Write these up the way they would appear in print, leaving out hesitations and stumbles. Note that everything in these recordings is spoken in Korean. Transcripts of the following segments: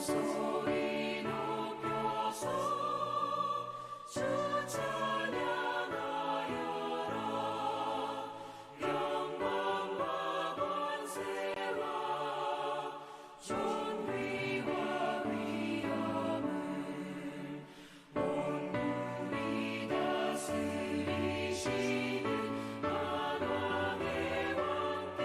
소리 높여서 주 찬양하여라. 영광과 권세와 존귀와 위엄을 온물이 다스리시는 만왕의 왕께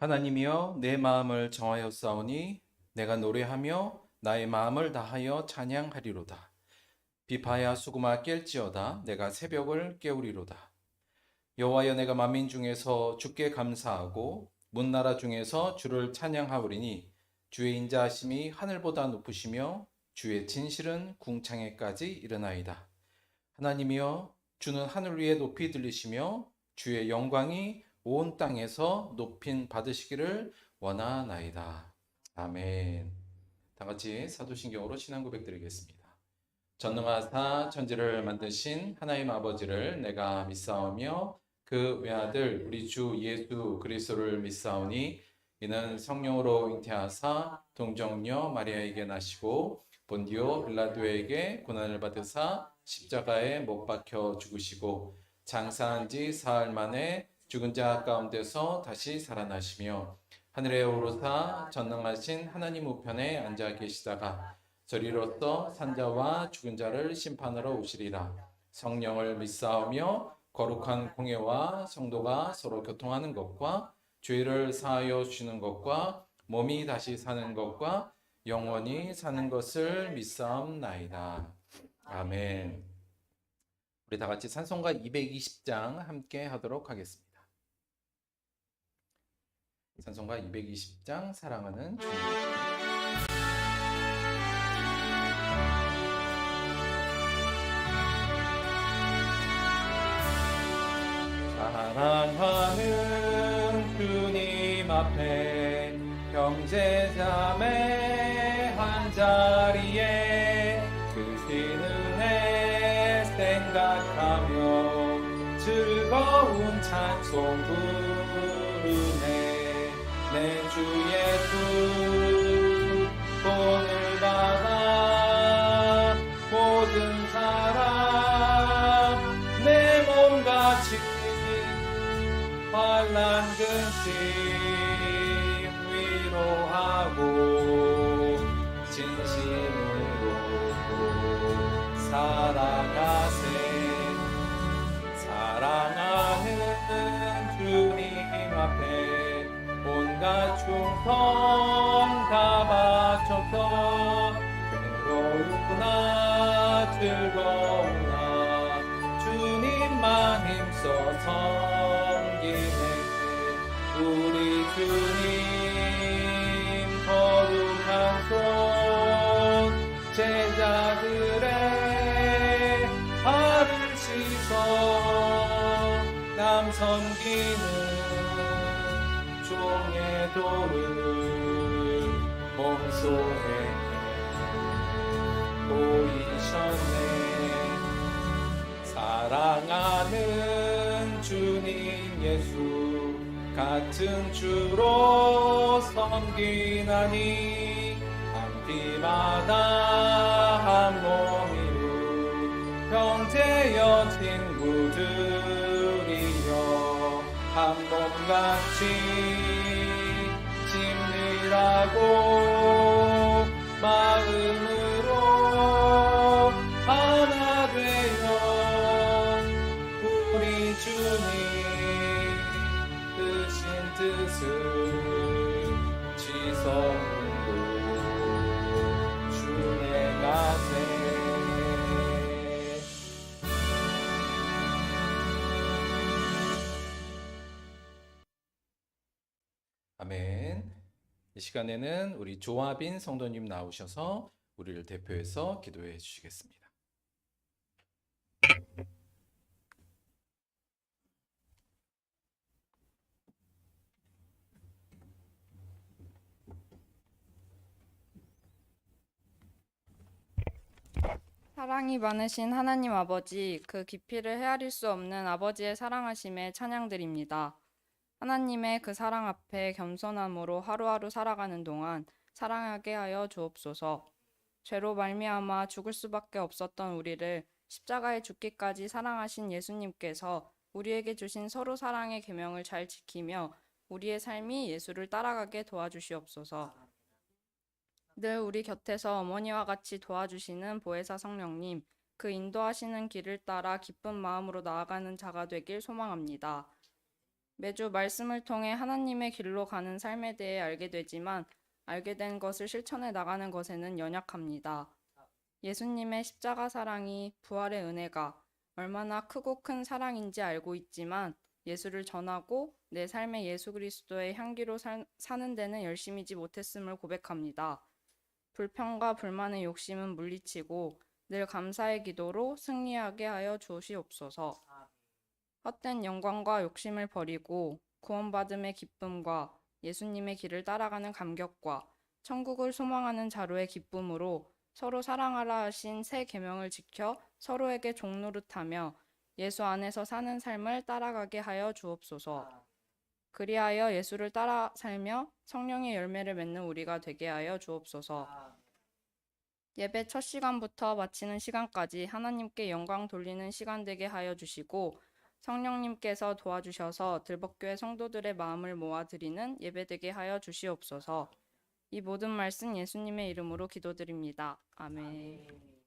하나님이여, 내 마음을 정하였사오니 내가 노래하며 나의 마음을 다하여 찬양하리로다. 비파야 수구마 깰지어다. 내가 새벽을 깨우리로다. 여호와여, 내가 만민 중에서 주께 감사하고 문나라 중에서 주를 찬양하오리니 주의 인자하심이 하늘보다 높으시며 주의 진실은 궁창에까지 이르나이다. 하나님이여, 주는 하늘 위에 높이 들리시며 주의 영광이 온 땅에서 높임 받으시기를 원하나이다. 아멘. 다 같이 사도신경으로 신앙 고백 드리겠습니다. 전능하사 천지를 만드신 하나님 아버지를 내가 믿사오며 그 외아들 우리 주 예수 그리스도를 믿사오니 이는 성령으로 잉태하사 동정녀 마리아에게 나시고 본디오 빌라도에게 고난을 받으사 십자가에 못 박혀 죽으시고 장사한 지 사흘 만에 죽은 자 가운데서 다시 살아나시며 하늘에 오르사 전능하신 하나님 우편에 앉아 계시다가 저리로서 산자와 죽은 자를 심판하러 오시리라. 성령을 믿사오며 거룩한 공예와 성도가 서로 교통하는 것과 죄를 사하여 주시는 것과 몸이 다시 사는 것과 영원히 사는 것을 믿사옵나이다. 아멘. 우리 다 같이 찬송가 220장 함께 하도록 하겠습니다. 찬송가 220장 사랑하는 주님. 사랑하는 주님 앞에 형제자매 한자리에 크신 은혜 생각하며 즐거운 찬송 부르네. 내 주 예수 본을 받아 모든 사람 내 몸같이 환난 근심 위로하고 진심으로 사랑하세. 사랑하는 주님 앞에 온갖 충성 다 바쳐서 괴로우나 즐거우나 주님만 힘써 섬기네. 우리 주님 거룩한 손 제자들의 발을 씻어 남 섬기는 종의 돌을 몸소에 보이셨네. 사랑하는 주님 예수 같은 주로 섬기나니 한 피마다 한 몸이루 형제여 친구들이여 한 몸같이 심리라고 마음으로 하나 되어 우리 주님 뜻인 뜻을 지성으로 준행하세. 아멘. 이 시간에는 우리 조아빈 성도님 나오셔서 우리를 대표해서 기도해 주시겠습니다. 사랑이 많으신 하나님 아버지, 그 깊이를 헤아릴 수 없는 아버지의 사랑하심에 찬양드립니다. 하나님의 그 사랑 앞에 겸손함으로 하루하루 살아가는 동안 사랑하게 하여 주옵소서. 죄로 말미암아 죽을 수밖에 없었던 우리를 십자가에 죽기까지 사랑하신 예수님께서 우리에게 주신 서로 사랑의 계명을 잘 지키며 우리의 삶이 예수를 따라가게 도와주시옵소서. 늘 우리 곁에서 어머니와 같이 도와주시는 보혜사 성령님, 그 인도하시는 길을 따라 기쁜 마음으로 나아가는 자가 되길 소망합니다. 매주 말씀을 통해 하나님의 길로 가는 삶에 대해 알게 되지만 알게 된 것을 실천해 나가는 것에는 연약합니다. 예수님의 십자가 사랑이, 부활의 은혜가 얼마나 크고 큰 사랑인지 알고 있지만 예수를 전하고 내 삶의 예수 그리스도의 향기로 사는 데는 열심이지 못했음을 고백합니다. 불평과 불만의 욕심은 물리치고 늘 감사의 기도로 승리하게 하여 주시옵소서. 헛된 영광과 욕심을 버리고 구원받음의 기쁨과 예수님의 길을 따라가는 감격과 천국을 소망하는 자로의 기쁨으로 서로 사랑하라 하신 새 계명을 지켜 서로에게 종노릇하며 예수 안에서 사는 삶을 따라가게 하여 주옵소서. 그리하여 예수를 따라 살며 성령의 열매를 맺는 우리가 되게 하여 주옵소서. 예배 첫 시간부터 마치는 시간까지 하나님께 영광 돌리는 시간 되게 하여 주시고 성령님께서 도와주셔서 들벅교회 성도들의 마음을 모아 드리는 예배 되게 하여 주시옵소서. 이 모든 말씀 예수님의 이름으로 기도드립니다. 아멘.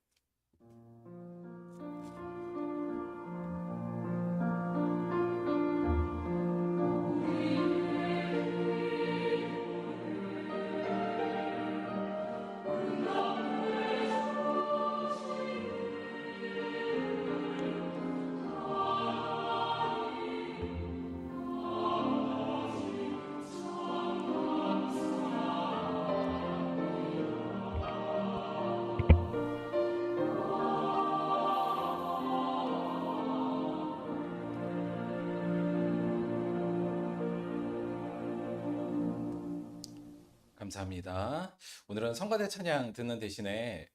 감사합니다. 오늘은 성가대 찬양 듣는 대신에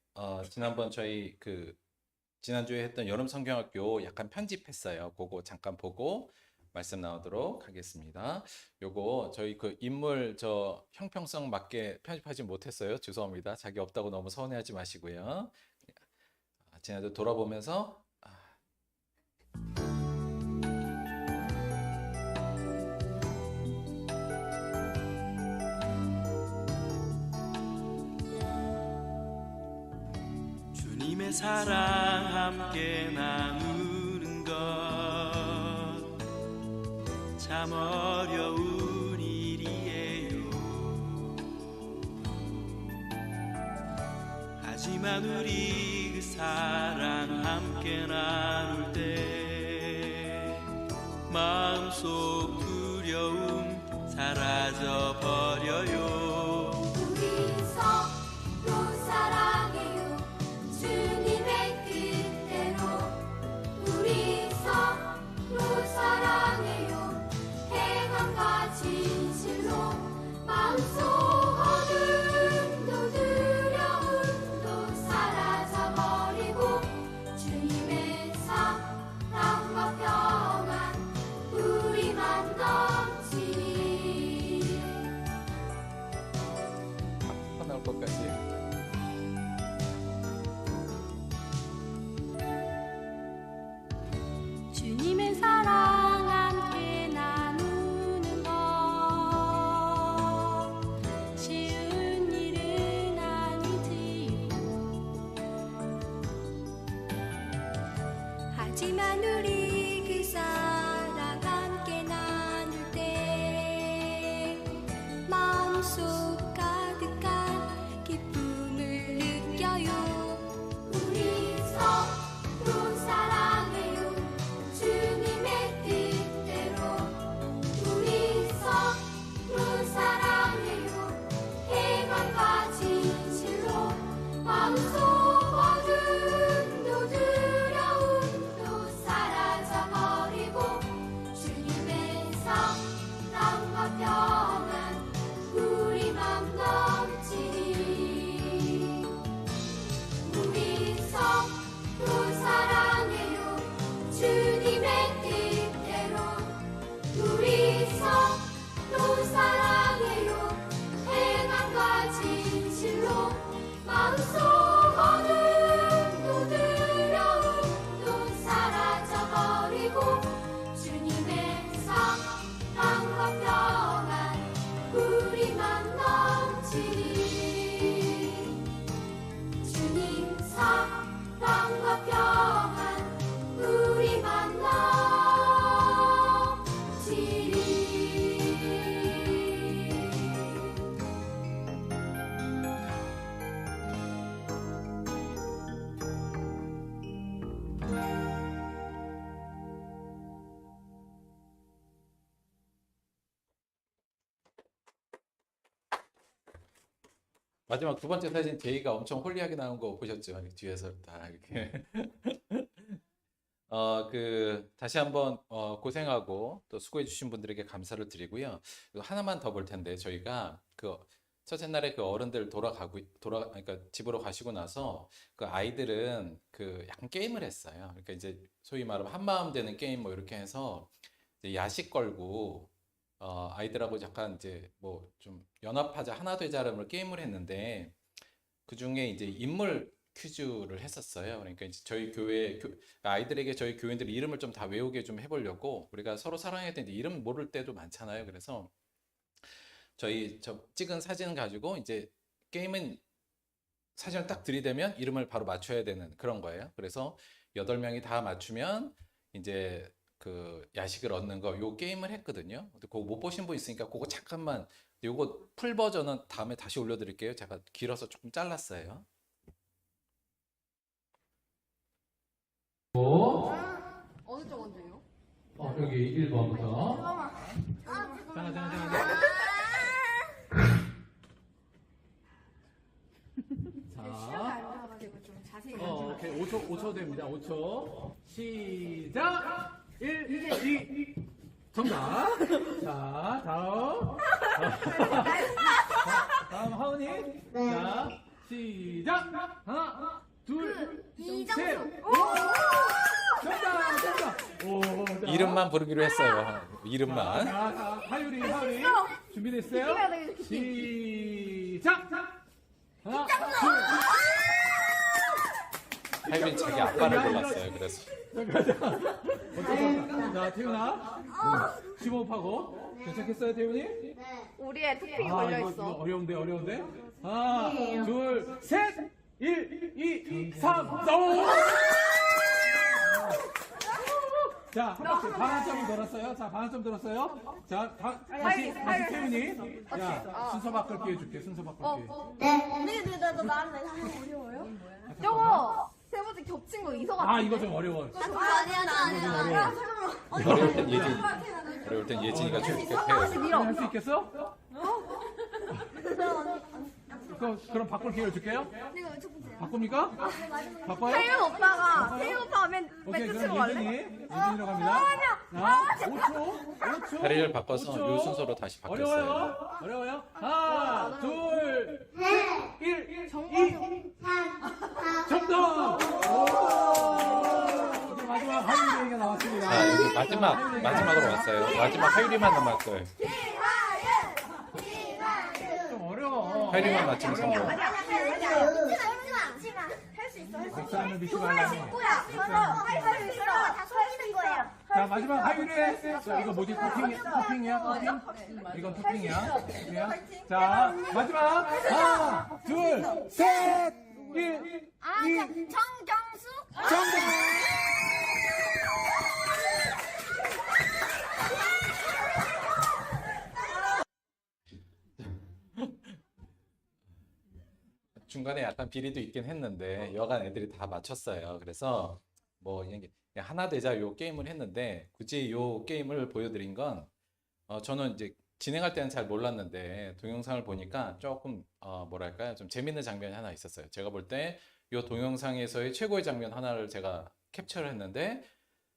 지난번 저희 지난주에 했던 여름 성경학교 약간 편집했어요. 그거 잠깐 보고 말씀 나오도록 하겠습니다. 요거 저희 인물 형평성 맞게 편집하지 못했어요. 죄송합니다. 자기 없다고 너무 서운해하지 마시고요. 지난주 돌아보면서 주님의 사랑 함께 나누는 것 참 어려운 일이에요. 하지만 우리 그 사랑 함께 나눌 때 마음속 두려움 사라져 버려요. 나올 것까지. 주님의 사랑 함께 나누는 것 쉬운 일은 아니지요. 하지만 우리 그 사랑 함께 나눌 때 마음속 가득한 기쁨을 느껴요. 우리 서로 사랑해요. 주님의 뜻대로 우리 서로 사랑해요. 해방과 진실로 마음속 어둠도 두려움도 사라져 마지막 두 번째 사진 제이가 엄청 홀리하게 나온 거 보셨죠? 이렇게 뒤에서 다 이렇게. 다시 한번 고생하고 또 수고해주신 분들에게 감사를 드리고요. 이거 하나만 더 볼 텐데 저희가 그 첫째 날에 그 어른들 그러니까 집으로 가시고 나서 그 아이들은 그 약간 게임을 했어요. 그러니까 이제 소위 말하면 한마음 되는 게임 뭐 이렇게 해서 이제 야식 걸고 아이들하고 약간 이제 뭐 좀 연합하자 하나 되자를 게임을 했는데 그 중에 이제 인물 퀴즈를 했었어요. 그러니까 이제 저희 아이들에게 저희 교인들 이름을 좀 다 외우게 좀 해보려고 우리가 서로 사랑해야 되는데 이름 모를 때도 많잖아요. 그래서 저희 찍은 사진 가지고 이제 게임은 사진을 딱 들이대면 이름을 바로 맞춰야 되는 그런 거예요. 그래서 8명이 다 맞추면 이제 그 야식을 얻는 거 요 게임을 했거든요. 근데 그거 못 보신 분 있으니까 그거 잠깐만 요거 풀 버전은 다음에 다시 올려드릴게요. 제가 길어서 조금 잘랐어요. 어느 쪽 언제요? 여기 1번부터. 잠깐. 자, 오케이. 5초 됩니다. 5초. 시작! 1, 2, 정답. 자, 다음 하은이. 자, 시작! 하나, 둘, 셋. 정답. 오, 자. 이름만 부르기로 했어요. 이름만. 자, 하율이 준비됐어요? 시작! 하나, 둘, 하율이 자기 아빠를 골랐어요. 그래서. 자, 태훈아. 심호흡하고. 괜찮겠어요, 태훈이? 우리의 토핑이 이거 어려운데. 하나, 둘, 셋! 1, 2, 3, 4, 5! 자, 한 바퀴 반환점을 돌았어요. 자, 다시 태훈이. 자, 순서 바꿀 기회 줄게. 근데 나는 어려워요? 저거 세 번째 겹친 거 이서 같아. 이거 좀 어려워. 아니야. 어려울 땐 예진이가 좀 이렇게 할 수 있겠어? 그럼 바꿀 기회를 줄게요. 바꿉니까? 바꿔요? 태윤 오빠가 맨 오케이, 끝으로 그럼 갈래? 예진이로 갑니다. 자, 5초. 자리를 바꿔서 요 순서로 다시 바뀌었어요. 어려워요? 하나, 둘, 셋, 1, 2, 정답! 이제 마지막 하율이가 나왔습니다. 자, 여기 마지막으로 왔어요. 마지막 하율이만 남았어요. 좀 어려워. 하율이만 맞추면 성공. 백사람을 믿지 말라고. 거예요. 자, 마지막 하율이. 자, 이거 뭐지? 토핑이야? 이건 토핑이야. 자, 마지막. 하나, 둘, 셋, 1, 2, 정경수? 정답! 중간에 약간 비리도 있긴 했는데 여간 애들이 다 맞췄어요. 그래서 뭐 이게 하나 되자 요 게임을 했는데 굳이 요 게임을 보여드린 건 저는 이제 진행할 때는 잘 몰랐는데 동영상을 보니까 조금 뭐랄까요, 좀 재밌는 장면이 하나 있었어요. 제가 볼 때 요 동영상에서의 최고의 장면 하나를 제가 캡처를 했는데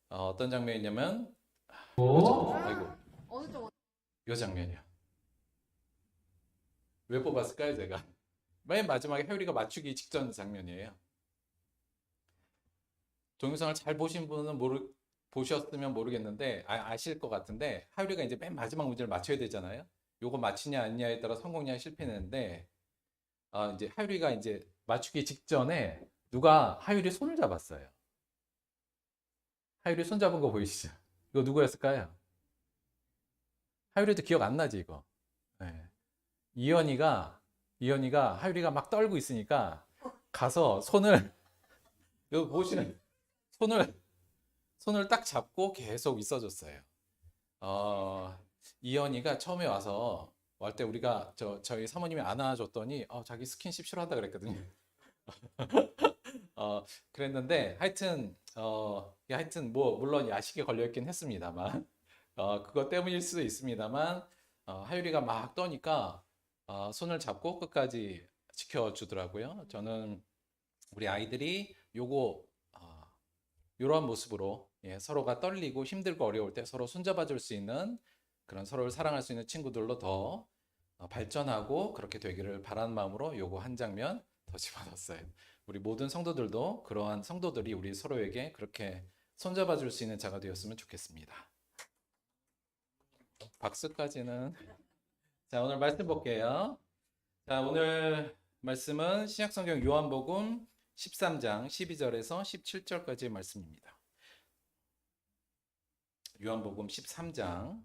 어떤 장면이냐면 아이고 어느 쪽? 요 장면이요. 왜 뽑았을까요, 제가? 맨 마지막에 하율이가 맞추기 직전 장면이에요. 동영상을 잘 보신 분은 보셨으면 모르겠는데 아실 것 같은데 하율이가 이제 맨 마지막 문제를 맞춰야 되잖아요. 요거 맞히냐 아니냐에 따라 성공이냐 실패했는데 이제 하율이가 이제 맞추기 직전에 누가 하율이 손을 잡았어요. 하율이 손 잡은 거 보이시죠? 이거 누구였을까요? 하율이도 기억 안 나지 이거? 네. 이현이가 하율이가 막 떨고 있으니까 가서 손을 여기 보시는 손을 딱 잡고 계속 있어줬어요. 이현이가 처음에 와서 할 때 우리가 저희 사모님이 안아줬더니 자기 스킨십 싫어한다 그랬거든요. 그랬는데 하여튼 뭐 물론 야식에 걸려 있긴 했습니다만 그것 때문일 수도 있습니다만 하율이가 막 떠니까 손을 잡고 끝까지 지켜주더라고요. 저는 우리 아이들이 이러한 모습으로 서로가 떨리고 힘들고 어려울 때 서로 손잡아 줄 수 있는 그런 서로를 사랑할 수 있는 친구들로 더 발전하고 그렇게 되기를 바라는 마음으로 요거 한 장면 더 집어넣었어요. 우리 모든 성도들도 그러한 성도들이 우리 서로에게 그렇게 손잡아 줄 수 있는 자가 되었으면 좋겠습니다. 박수까지는. 자, 오늘 말씀 볼게요. 자, 오늘 말씀은 신약성경 요한복음 13장 12절에서 17절까지의 말씀입니다. 요한복음 13장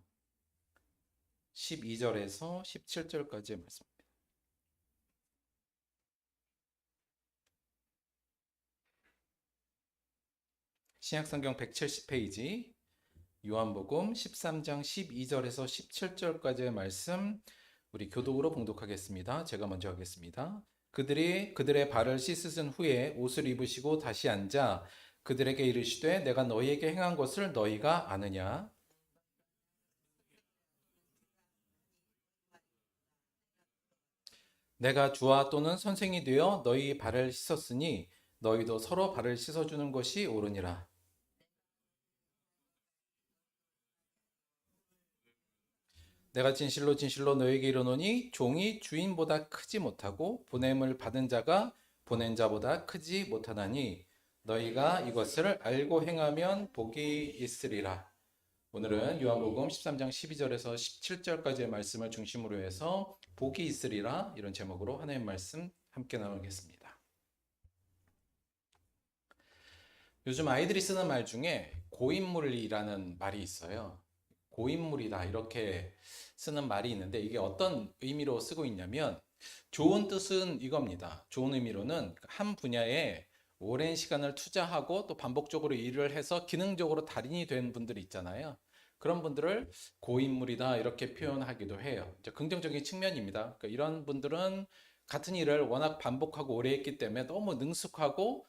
12절에서 17절까지의 말씀입니다. 신약성경 170페이지 요한복음 13장 12절에서 17절까지의 말씀 우리 교독으로 봉독하겠습니다. 제가 먼저 하겠습니다. 그들의 발을 씻으신 후에 옷을 입으시고 다시 앉아 그들에게 이르시되 내가 너희에게 행한 것을 너희가 아느냐? 내가 주와 또는 선생이 되어 너희 발을 씻었으니 너희도 서로 발을 씻어주는 것이 옳으니라. 내가 진실로 진실로 너에게 이르노니 종이 주인보다 크지 못하고 보냄을 받은 자가 보낸 자보다 크지 못하나니 너희가 이것을 알고 행하면 복이 있으리라. 오늘은 요한복음 13장 12절에서 17절까지의 말씀을 중심으로 해서 복이 있으리라 이런 제목으로 하나님 말씀 함께 나누겠습니다. 요즘 아이들이 쓰는 말 중에 고인물이라는 말이 있어요. 고인물이다 이렇게 쓰는 말이 있는데 이게 어떤 의미로 쓰고 있냐면 좋은 뜻은 이겁니다. 좋은 의미로는 한 분야에 오랜 시간을 투자하고 또 반복적으로 일을 해서 기능적으로 달인이 된 분들이 있잖아요. 그런 분들을 고인물이다 이렇게 표현하기도 해요. 이제 긍정적인 측면입니다. 그러니까 이런 분들은 같은 일을 워낙 반복하고 오래 했기 때문에 너무 능숙하고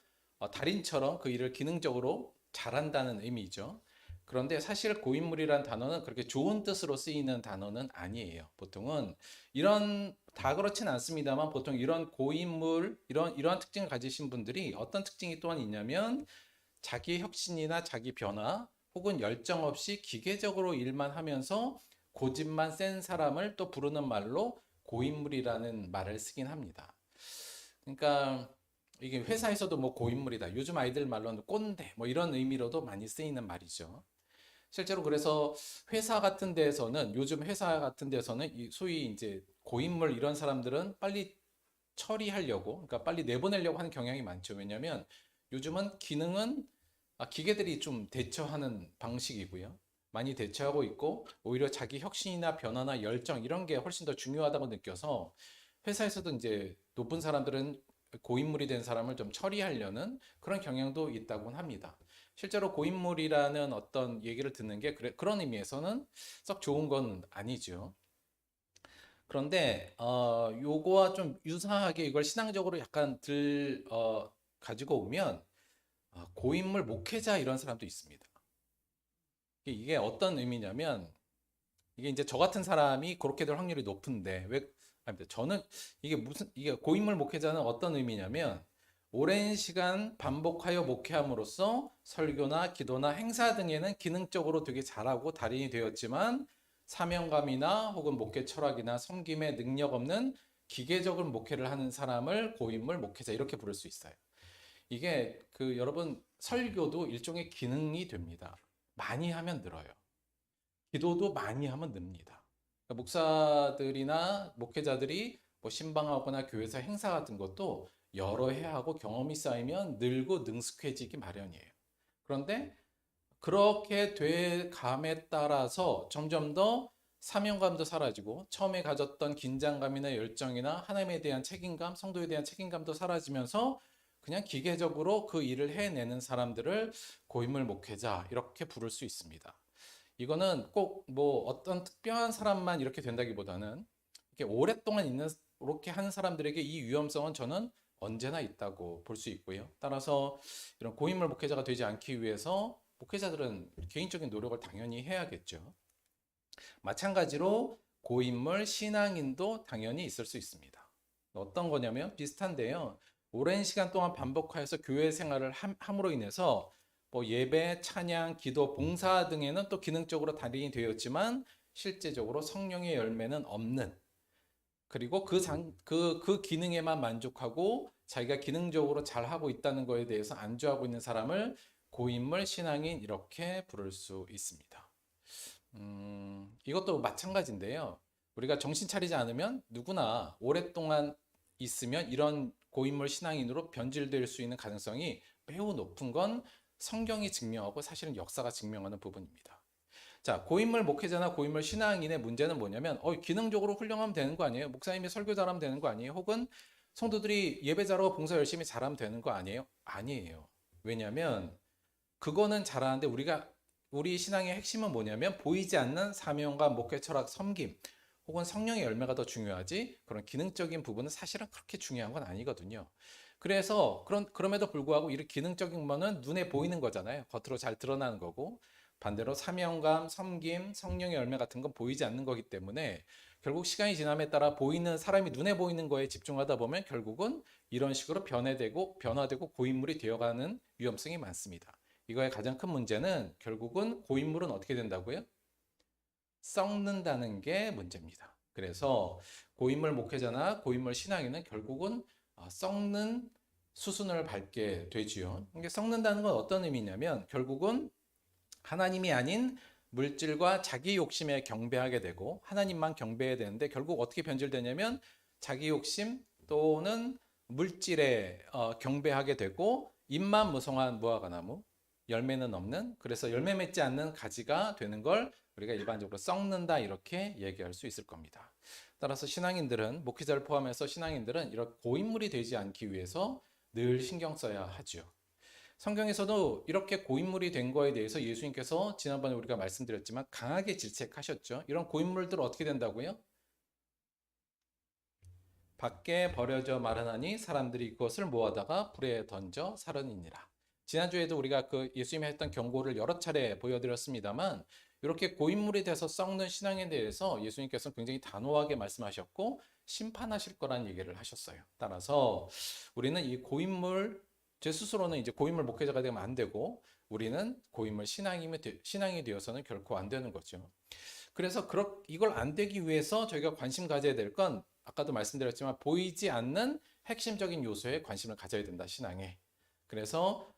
달인처럼 그 일을 기능적으로 잘한다는 의미죠. 그런데 사실 고인물이란 단어는 그렇게 좋은 뜻으로 쓰이는 단어는 아니에요. 보통은 다 그렇진 않습니다만 보통 이런 고인물, 이러한 특징을 가지신 분들이 어떤 특징이 또한 있냐면 자기 혁신이나 자기 변화 혹은 열정 없이 기계적으로 일만 하면서 고집만 센 사람을 또 부르는 말로 고인물이라는 말을 쓰긴 합니다. 그러니까 이게 회사에서도 뭐 고인물이다. 요즘 아이들 말로는 꼰대 뭐 이런 의미로도 많이 쓰이는 말이죠. 실제로 그래서 회사 같은 데에서는 요즘 회사 같은 데서는 소위 이제 고인물 이런 사람들은 빨리 처리하려고 그러니까 빨리 내보내려고 하는 경향이 많죠. 왜냐하면 요즘은 기능은 기계들이 좀 대처하는 방식이고요. 많이 대처하고 있고 오히려 자기 혁신이나 변화나 열정 이런 게 훨씬 더 중요하다고 느껴서 회사에서도 이제 높은 사람들은 고인물이 된 사람을 좀 처리하려는 그런 경향도 있다고 합니다. 실제로 고인물이라는 어떤 얘기를 듣는 게 그런 의미에서는 썩 좋은 건 아니죠. 그런데 요거와 좀 유사하게 이걸 신앙적으로 약간 가지고 오면 고인물 목회자 이런 사람도 있습니다. 이게 어떤 의미냐면 이게 이제 저 같은 사람이 그렇게 될 확률이 높은데 저는 이게 고인물 목회자는 어떤 의미냐면 오랜 시간 반복하여 목회함으로써 설교나 기도나 행사 등에는 기능적으로 되게 잘하고 달인이 되었지만 사명감이나 혹은 목회 철학이나 섬김에 능력 없는 기계적인 목회를 하는 사람을 고인물 목회자 이렇게 부를 수 있어요. 이게 여러분 설교도 일종의 기능이 됩니다. 많이 하면 늘어요. 기도도 많이 하면 늡니다. 그러니까 목사들이나 목회자들이 뭐 신방하거나 교회에서 행사 같은 것도 여러 해 하고 경험이 쌓이면 늘고 능숙해지기 마련이에요. 그런데 그렇게 돼 감에 따라서 점점 더 사명감도 사라지고 처음에 가졌던 긴장감이나 열정이나 하나님에 대한 책임감, 성도에 대한 책임감도 사라지면서 그냥 기계적으로 그 일을 해내는 사람들을 고인물 목회자 이렇게 부를 수 있습니다. 이거는 꼭 뭐 어떤 특별한 사람만 이렇게 된다기보다는 이렇게 오랫동안 이렇게 하는 사람들에게 이 위험성은 저는 언제나 있다고 볼 수 있고요. 따라서 이런 고인물 목회자가 되지 않기 위해서 목회자들은 개인적인 노력을 당연히 해야겠죠. 마찬가지로 고인물 신앙인도 당연히 있을 수 있습니다. 어떤 거냐면 비슷한데요. 오랜 시간 동안 반복하여서 교회 생활을 함으로 인해서 뭐 예배, 찬양, 기도, 봉사 등에는 또 기능적으로 달인이 되었지만 실제적으로 성령의 열매는 없는, 그리고 그 기능에만 만족하고 자기가 기능적으로 잘하고 있다는 거에 대해서 안주하고 있는 사람을 고인물 신앙인 이렇게 부를 수 있습니다. 이것도 마찬가지인데요. 우리가 정신 차리지 않으면 누구나 오랫동안 있으면 이런 고인물 신앙인으로 변질될 수 있는 가능성이 매우 높은 건 성경이 증명하고 사실은 역사가 증명하는 부분입니다. 자, 고인물 목회자나 고인물 신앙인의 문제는 뭐냐면 기능적으로 훌륭하면 되는 거 아니에요? 목사님이 설교 잘하면 되는 거 아니에요? 혹은 성도들이 예배 잘하고 봉사 열심히 잘하면 되는 거 아니에요? 아니에요. 왜냐하면 그거는 잘하는데 우리 신앙의 핵심은 뭐냐면 보이지 않는 사명과 목회 철학 섬김 혹은 성령의 열매가 더 중요하지 그런 기능적인 부분은 사실은 그렇게 중요한 건 아니거든요. 그래서 그럼에도 불구하고 이런 기능적인 거는 눈에 보이는 거잖아요. 겉으로 잘 드러나는 거고 반대로 사명감, 섬김, 성령의 열매 같은 건 보이지 않는 거기 때문에 결국 시간이 지남에 따라 사람이 눈에 보이는 거에 집중하다 보면 결국은 이런 식으로 변화되고 고인물이 되어가는 위험성이 많습니다. 이거의 가장 큰 문제는 결국은 고인물은 어떻게 된다고요? 썩는다는 게 문제입니다. 그래서 고인물 목회자나 고인물 신앙인은 결국은 썩는 수순을 밟게 되지요. 이게 썩는다는 건 어떤 의미냐면 결국은 하나님이 아닌 물질과 자기 욕심에 경배하게 되고 하나님만 경배해야 되는데 결국 어떻게 변질되냐면 자기 욕심 또는 물질에 경배하게 되고 잎만 무성한 무화과나무 열매는 없는, 그래서 열매 맺지 않는 가지가 되는 걸 우리가 일반적으로 썩는다 이렇게 얘기할 수 있을 겁니다. 따라서 신앙인들은 목회자를 포함해서 신앙인들은 이런 고인물이 되지 않기 위해서 늘 신경 써야 하죠. 성경에서도 이렇게 고인물이 된 거에 대해서 예수님께서 지난번에 우리가 말씀드렸지만 강하게 질책하셨죠. 이런 고인물들 어떻게 된다고요? 밖에 버려져 마르나니 사람들이 그것을 모아다가 불에 던져 살으니라. 지난주에도 우리가 그 예수님이 했던 경고를 여러 차례 보여드렸습니다만 이렇게 고인물이 돼서 썩는 신앙에 대해서 예수님께서는 굉장히 단호하게 말씀하셨고 심판하실 거라는 얘기를 하셨어요. 따라서 우리는 이 고인물, 제 스스로는 이제 고인물 목회자가 되면 안 되고 우리는 고인물 신앙이 되어서는 결코 안 되는 거죠. 그래서 이걸 안 되기 위해서 저희가 관심 가져야 될 건 아까도 말씀드렸지만 보이지 않는 핵심적인 요소에 관심을 가져야 된다, 신앙에. 그래서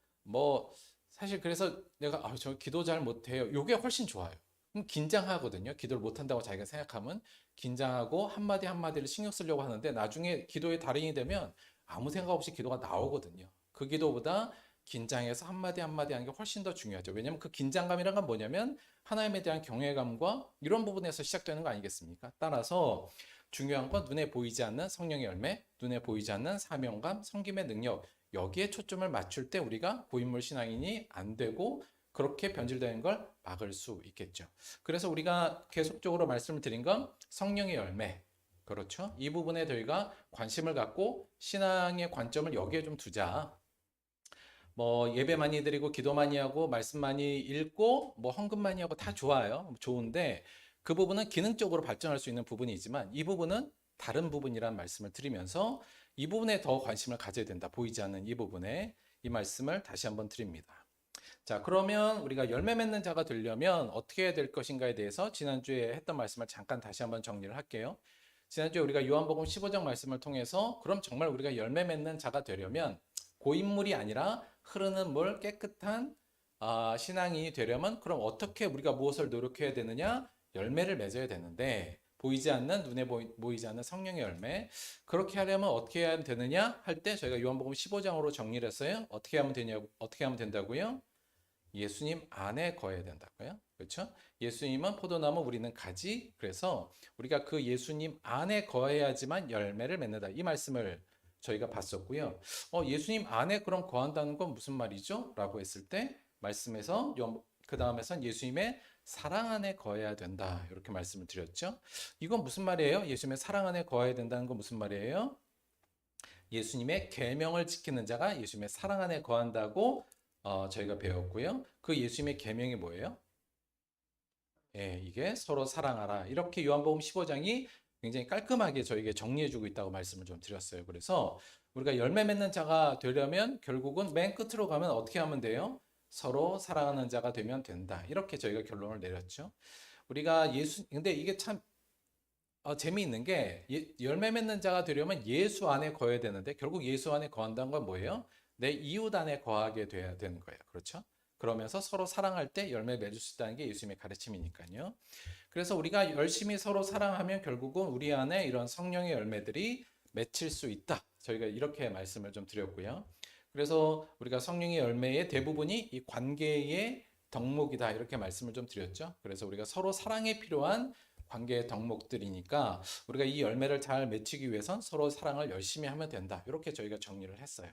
사실 그래서 내가 저 기도 잘 못해요. 요게 훨씬 좋아요. 그럼 긴장하거든요. 기도를 못한다고 자기가 생각하면 긴장하고 한마디 한마디를 신경 쓰려고 하는데 나중에 기도의 달인이 되면 아무 생각 없이 기도가 나오거든요. 그 기도보다 긴장해서 한마디 한마디 하는 게 훨씬 더 중요하죠. 왜냐하면 그 긴장감이란 건 뭐냐면 하나님에 대한 경외감과 이런 부분에서 시작되는 거 아니겠습니까? 따라서 중요한 건 눈에 보이지 않는 성령의 열매, 눈에 보이지 않는 사명감, 섬김의 능력, 여기에 초점을 맞출 때 우리가 고인물 신앙인이 안 되고 그렇게 변질되는 걸 막을 수 있겠죠. 그래서 우리가 계속적으로 말씀을 드린 건 성령의 열매, 그렇죠? 이 부분에 저희가 관심을 갖고 신앙의 관점을 여기에 좀 두자. 예배 많이 드리고 기도 많이 하고 말씀 많이 읽고 헌금 많이 하고 다 좋아요. 좋은데 그 부분은 기능적으로 발전할 수 있는 부분이지만 이 부분은 다른 부분이란 말씀을 드리면서 이 부분에 더 관심을 가져야 된다. 보이지 않는 이 부분에 이 말씀을 다시 한번 드립니다. 자, 그러면 우리가 열매 맺는 자가 되려면 어떻게 해야 될 것인가에 대해서 지난주에 했던 말씀을 잠깐 다시 한번 정리를 할게요. 지난주에 우리가 요한복음 15장 말씀을 통해서 그럼 정말 우리가 열매 맺는 자가 되려면 고인물이 아니라 흐르는 물 깨끗한 신앙인이 되려면 그럼 어떻게 우리가 무엇을 노력해야 되느냐? 열매를 맺어야 되는데 보이지 않는 눈에 보이지 않는 성령의 열매, 그렇게 하려면 어떻게 해야 되느냐 할 때 저희가 요한복음 15장으로 정리를 했어요. 어떻게 하면 된다고요? 예수님 안에 거해야 된다고요. 그렇죠? 예수님은 포도나무, 우리는 가지. 그래서 우리가 그 예수님 안에 거해야지만 열매를 맺는다. 이 말씀을 저희가 봤었고요. 예수님 안에 그럼 거한다는 건 무슨 말이죠? 라고 했을 때 말씀에서 그 다음에선 예수님의 사랑 안에 거해야 된다. 이렇게 말씀을 드렸죠. 이건 무슨 말이에요? 예수님의 사랑 안에 거해야 된다는 건 무슨 말이에요? 예수님의 계명을 지키는 자가 예수님의 사랑 안에 거한다고 저희가 배웠고요. 그 예수님의 계명이 뭐예요? 이게 서로 사랑하라. 이렇게 요한복음 15장이 굉장히 깔끔하게 저에게 정리해주고 있다고 말씀을 좀 드렸어요. 그래서 우리가 열매 맺는 자가 되려면 결국은 맨 끝으로 가면 어떻게 하면 돼요? 서로 사랑하는 자가 되면 된다. 이렇게 저희가 결론을 내렸죠. 우리가 근데 이게 참 재미있는 게 열매 맺는 자가 되려면 예수 안에 거해야 되는데 결국 예수 안에 거한다는 건 뭐예요? 내 이웃 안에 거하게 돼야 되는 거예요. 그렇죠? 그러면서 서로 사랑할 때 열매 맺을 수 있다는 게 예수님의 가르침이니까요. 그래서 우리가 열심히 서로 사랑하면 결국은 우리 안에 이런 성령의 열매들이 맺힐 수 있다. 저희가 이렇게 말씀을 좀 드렸고요. 그래서 우리가 성령의 열매의 대부분이 이 관계의 덕목이다. 이렇게 말씀을 좀 드렸죠. 그래서 우리가 서로 사랑에 필요한 관계의 덕목들이니까 우리가 이 열매를 잘 맺히기 위해선 서로 사랑을 열심히 하면 된다. 이렇게 저희가 정리를 했어요.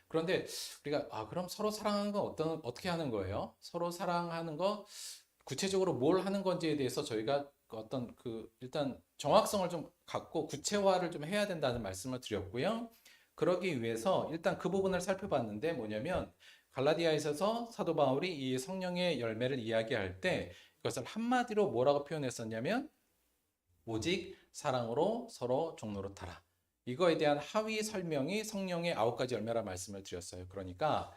그런데 우리가 그럼 서로 사랑하는 건 어떻게 하는 거예요? 서로 사랑하는 거 구체적으로 뭘 하는 건지에 대해서 저희가 어떤 일단 정확성을 좀 갖고 구체화를 좀 해야 된다는 말씀을 드렸고요. 그러기 위해서 일단 그 부분을 살펴봤는데 뭐냐면 갈라디아에서 사도 바울이 이 성령의 열매를 이야기할 때 이것을 한마디로 뭐라고 표현했었냐면 오직 사랑으로 서로 종노릇하라. 이거에 대한 하위 설명이 성령의 9가지 열매라 말씀을 드렸어요. 그러니까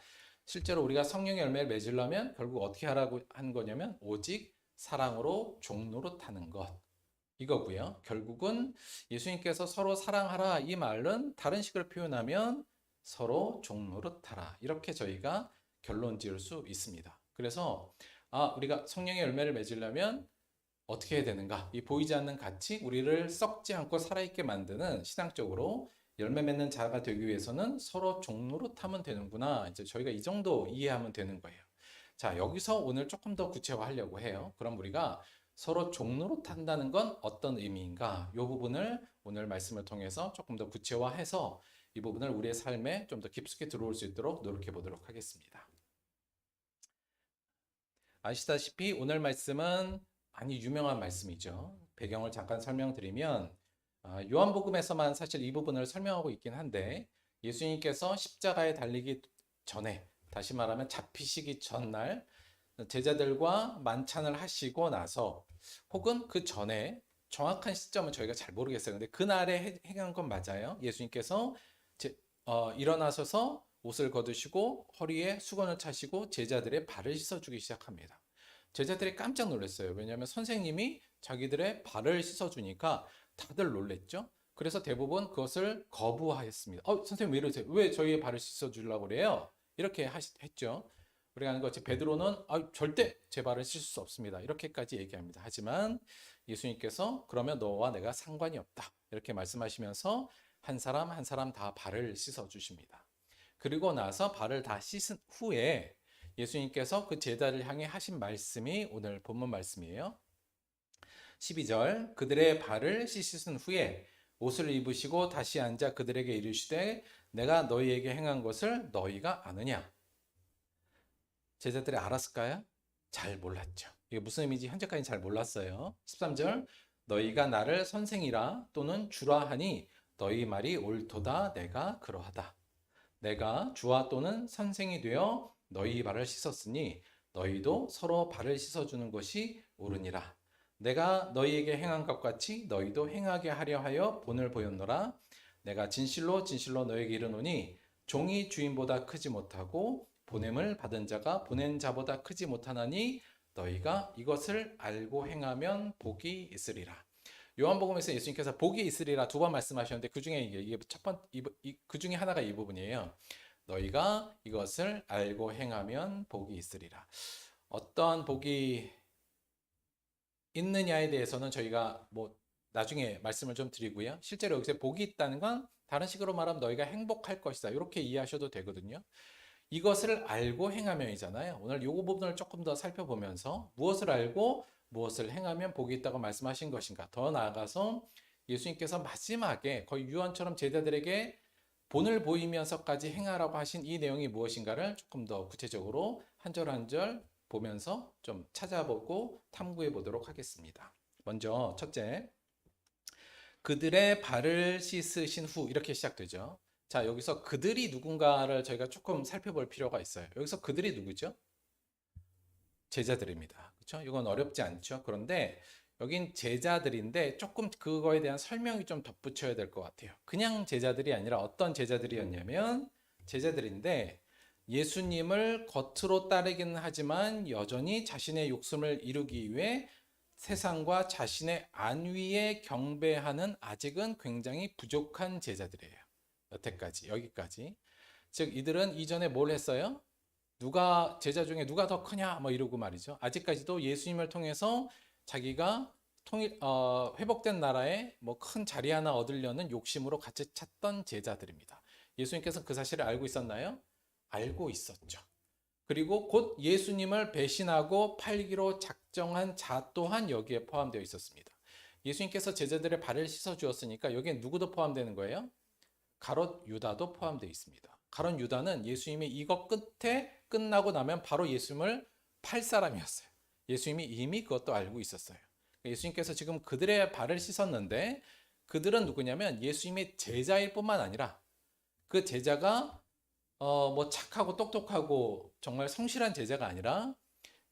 실제로 우리가 성령의 열매를 맺으려면 결국 어떻게 하라고 한 거냐면 오직 사랑으로 종노릇하는 것. 이거고요. 결국은 예수님께서 서로 사랑하라 이 말은 다른 식으로 표현하면 서로 종노릇하라. 이렇게 저희가 결론 지을 수 있습니다. 그래서 우리가 성령의 열매를 맺으려면 어떻게 해야 되는가? 이 보이지 않는 가치, 우리를 썩지 않고 살아있게 만드는 신앙적으로 열매 맺는 자가 되기 위해서는 서로 종노릇하면 되는구나. 이제 저희가 이 정도 이해하면 되는 거예요. 자, 여기서 오늘 조금 더 구체화하려고 해요. 그럼 우리가 서로 종노릇한다는 건 어떤 의미인가? 이 부분을 오늘 말씀을 통해서 조금 더 구체화해서 이 부분을 우리의 삶에 좀 더 깊숙이 들어올 수 있도록 노력해 보도록 하겠습니다. 아시다시피 오늘 말씀은 많이 유명한 말씀이죠. 배경을 잠깐 설명드리면 요한복음에서만 사실 이 부분을 설명하고 있긴 한데 예수님께서 십자가에 달리기 전에 다시 말하면 잡히시기 전날 제자들과 만찬을 하시고 나서 혹은 그 전에 정확한 시점은 저희가 잘 모르겠어요. 근데 그날에 행한 건 맞아요. 예수님께서 일어나셔서 옷을 걷으시고 허리에 수건을 차시고 제자들의 발을 씻어주기 시작합니다. 제자들이 깜짝 놀랐어요. 왜냐하면 선생님이 자기들의 발을 씻어주니까 다들 놀랬죠. 그래서 대부분 그것을 거부하였습니다. 선생님 왜 이러세요? 왜 저희의 발을 씻어주려고 그래요? 이렇게 했죠. 우리가 하는 것 베드로는 절대 제 발을 씻을 수 없습니다. 이렇게까지 얘기합니다. 하지만 예수님께서 그러면 너와 내가 상관이 없다. 이렇게 말씀하시면서 한 사람 한 사람 다 발을 씻어주십니다. 그리고 나서 발을 다 씻은 후에 예수님께서 그 제자를 향해 하신 말씀이 오늘 본문 말씀이에요. 12절 그들의 발을 씻으신 후에 옷을 입으시고 다시 앉아 그들에게 이르시되 내가 너희에게 행한 것을 너희가 아느냐? 제자들이 알았을까요? 잘 몰랐죠. 이게 무슨 의미인지 현재까지 잘 몰랐어요. 13절 너희가 나를 선생이라 또는 주라 하니 너희 말이 옳도다 내가 그러하다. 내가 주와 또는 선생이 되어 너희 발을 씻었으니 너희도 서로 발을 씻어주는 것이 옳으니라. 내가 너희에게 행한 것 같이 너희도 행하게 하려 하여 본을 보였노라. 내가 진실로 진실로 너희에게 이르노니 종이 주인보다 크지 못하고 보냄을 받은 자가 보낸 자보다 크지 못하나니 너희가 이것을 알고 행하면 복이 있으리라. 요한복음에서 예수님께서 복이 있으리라 2번 말씀하셨는데 그 중에 이게 그 중에 하나가 이 부분이에요. 너희가 이것을 알고 행하면 복이 있으리라. 어떠한 복이 있느냐에 대해서는 저희가 나중에 말씀을 좀 드리고요. 실제로 여기서 복이 있다는 건 다른 식으로 말하면 너희가 행복할 것이다. 이렇게 이해하셔도 되거든요. 이것을 알고 행하면이잖아요. 오늘 이 부분을 조금 더 살펴보면서 무엇을 알고 무엇을 행하면 복이 있다고 말씀하신 것인가. 더 나아가서 예수님께서 마지막에 거의 유언처럼 제자들에게 본을 보이면서까지 행하라고 하신 이 내용이 무엇인가를 조금 더 구체적으로 한 절 한 절 보면서 좀 찾아보고 탐구해 보도록 하겠습니다. 먼저 첫째, 그들의 발을 씻으신 후 이렇게 시작되죠. 자, 여기서 그들이 누군가를 저희가 조금 살펴볼 필요가 있어요. 여기서 그들이 누구죠? 제자들입니다. 그렇죠? 이건 어렵지 않죠. 그런데 여긴 제자들인데 조금 그거에 대한 설명이 좀 덧붙여야 될 것 같아요. 그냥 제자들이 아니라 어떤 제자들이었냐면 제자들인데 예수님을 겉으로 따르기는 하지만 여전히 자신의 욕심을 이루기 위해 세상과 자신의 안위에 경배하는 아직은 굉장히 부족한 제자들이에요. 여기까지. 즉 이들은 이전에 뭘 했어요? 누가 제자 중에 누가 더 크냐 뭐 이러고 말이죠. 아직까지도 예수님을 통해서 자기가 회복된 나라에 뭐 큰 자리 하나 얻으려는 욕심으로 같이 찾던 제자들입니다. 예수님께서 그 사실을 알고 있었나요? 알고 있었죠. 그리고 곧 예수님을 배신하고 팔기로 작정한 자 또한 여기에 포함되어 있었습니다. 예수님께서 제자들의 발을 씻어 주었으니까 여기에 누구도 포함되는 거예요? 가롯 유다도 포함되어 있습니다. 가롯 유다는 예수님이 이거 끝나고 나면 바로 예수님을 팔 사람이었어요. 예수님이 이미 그것도 알고 있었어요. 예수님께서 지금 그들의 발을 씻었는데 그들은 누구냐면 예수님의 제자일 뿐만 아니라 그 제자가 뭐 착하고 똑똑하고 정말 성실한 제자가 아니라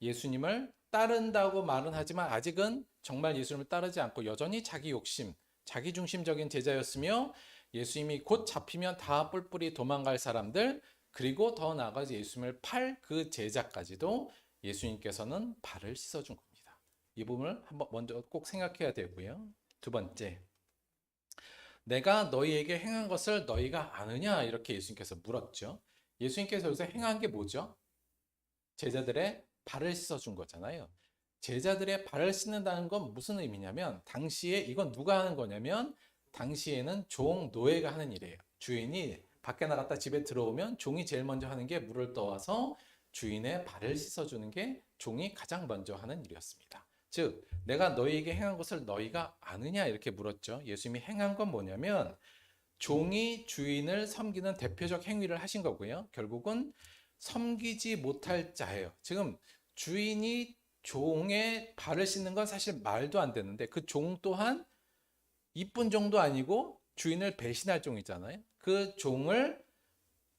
예수님을 따른다고 말은 하지만 아직은 정말 예수님을 따르지 않고 여전히 자기 욕심, 자기중심적인 제자였으며 예수님이 곧 잡히면 다 뿔뿔이 도망갈 사람들, 그리고 더 나아가서 예수님을 팔 그 제자까지도 예수님께서는 발을 씻어준 겁니다. 이 부분을 한번 먼저 꼭 생각해야 되고요. 두 번째, 내가 너희에게 행한 것을 너희가 아느냐? 이렇게 예수님께서 물었죠. 예수님께서 여기서 행한 게 뭐죠? 제자들의 발을 씻어준 거잖아요. 제자들의 발을 씻는다는 건 무슨 의미냐면 당시에 이건 누가 하는 거냐면 당시에는 종, 노예가 하는 일이에요. 주인이 밖에 나갔다 집에 들어오면 종이 제일 먼저 하는 게 물을 떠와서 주인의 발을 씻어주는 게 종이 가장 먼저 하는 일이었습니다. 즉 내가 너희에게 행한 것을 너희가 아느냐 이렇게 물었죠. 예수님이 행한 건 뭐냐면 종이 주인을 섬기는 대표적 행위를 하신 거고요. 결국은 섬기지 못할 자예요. 지금 주인이 종의 발을 씻는 건 사실 말도 안 되는데 그 종 또한 이쁜 종도 아니고 주인을 배신할 종이잖아요. 그 종을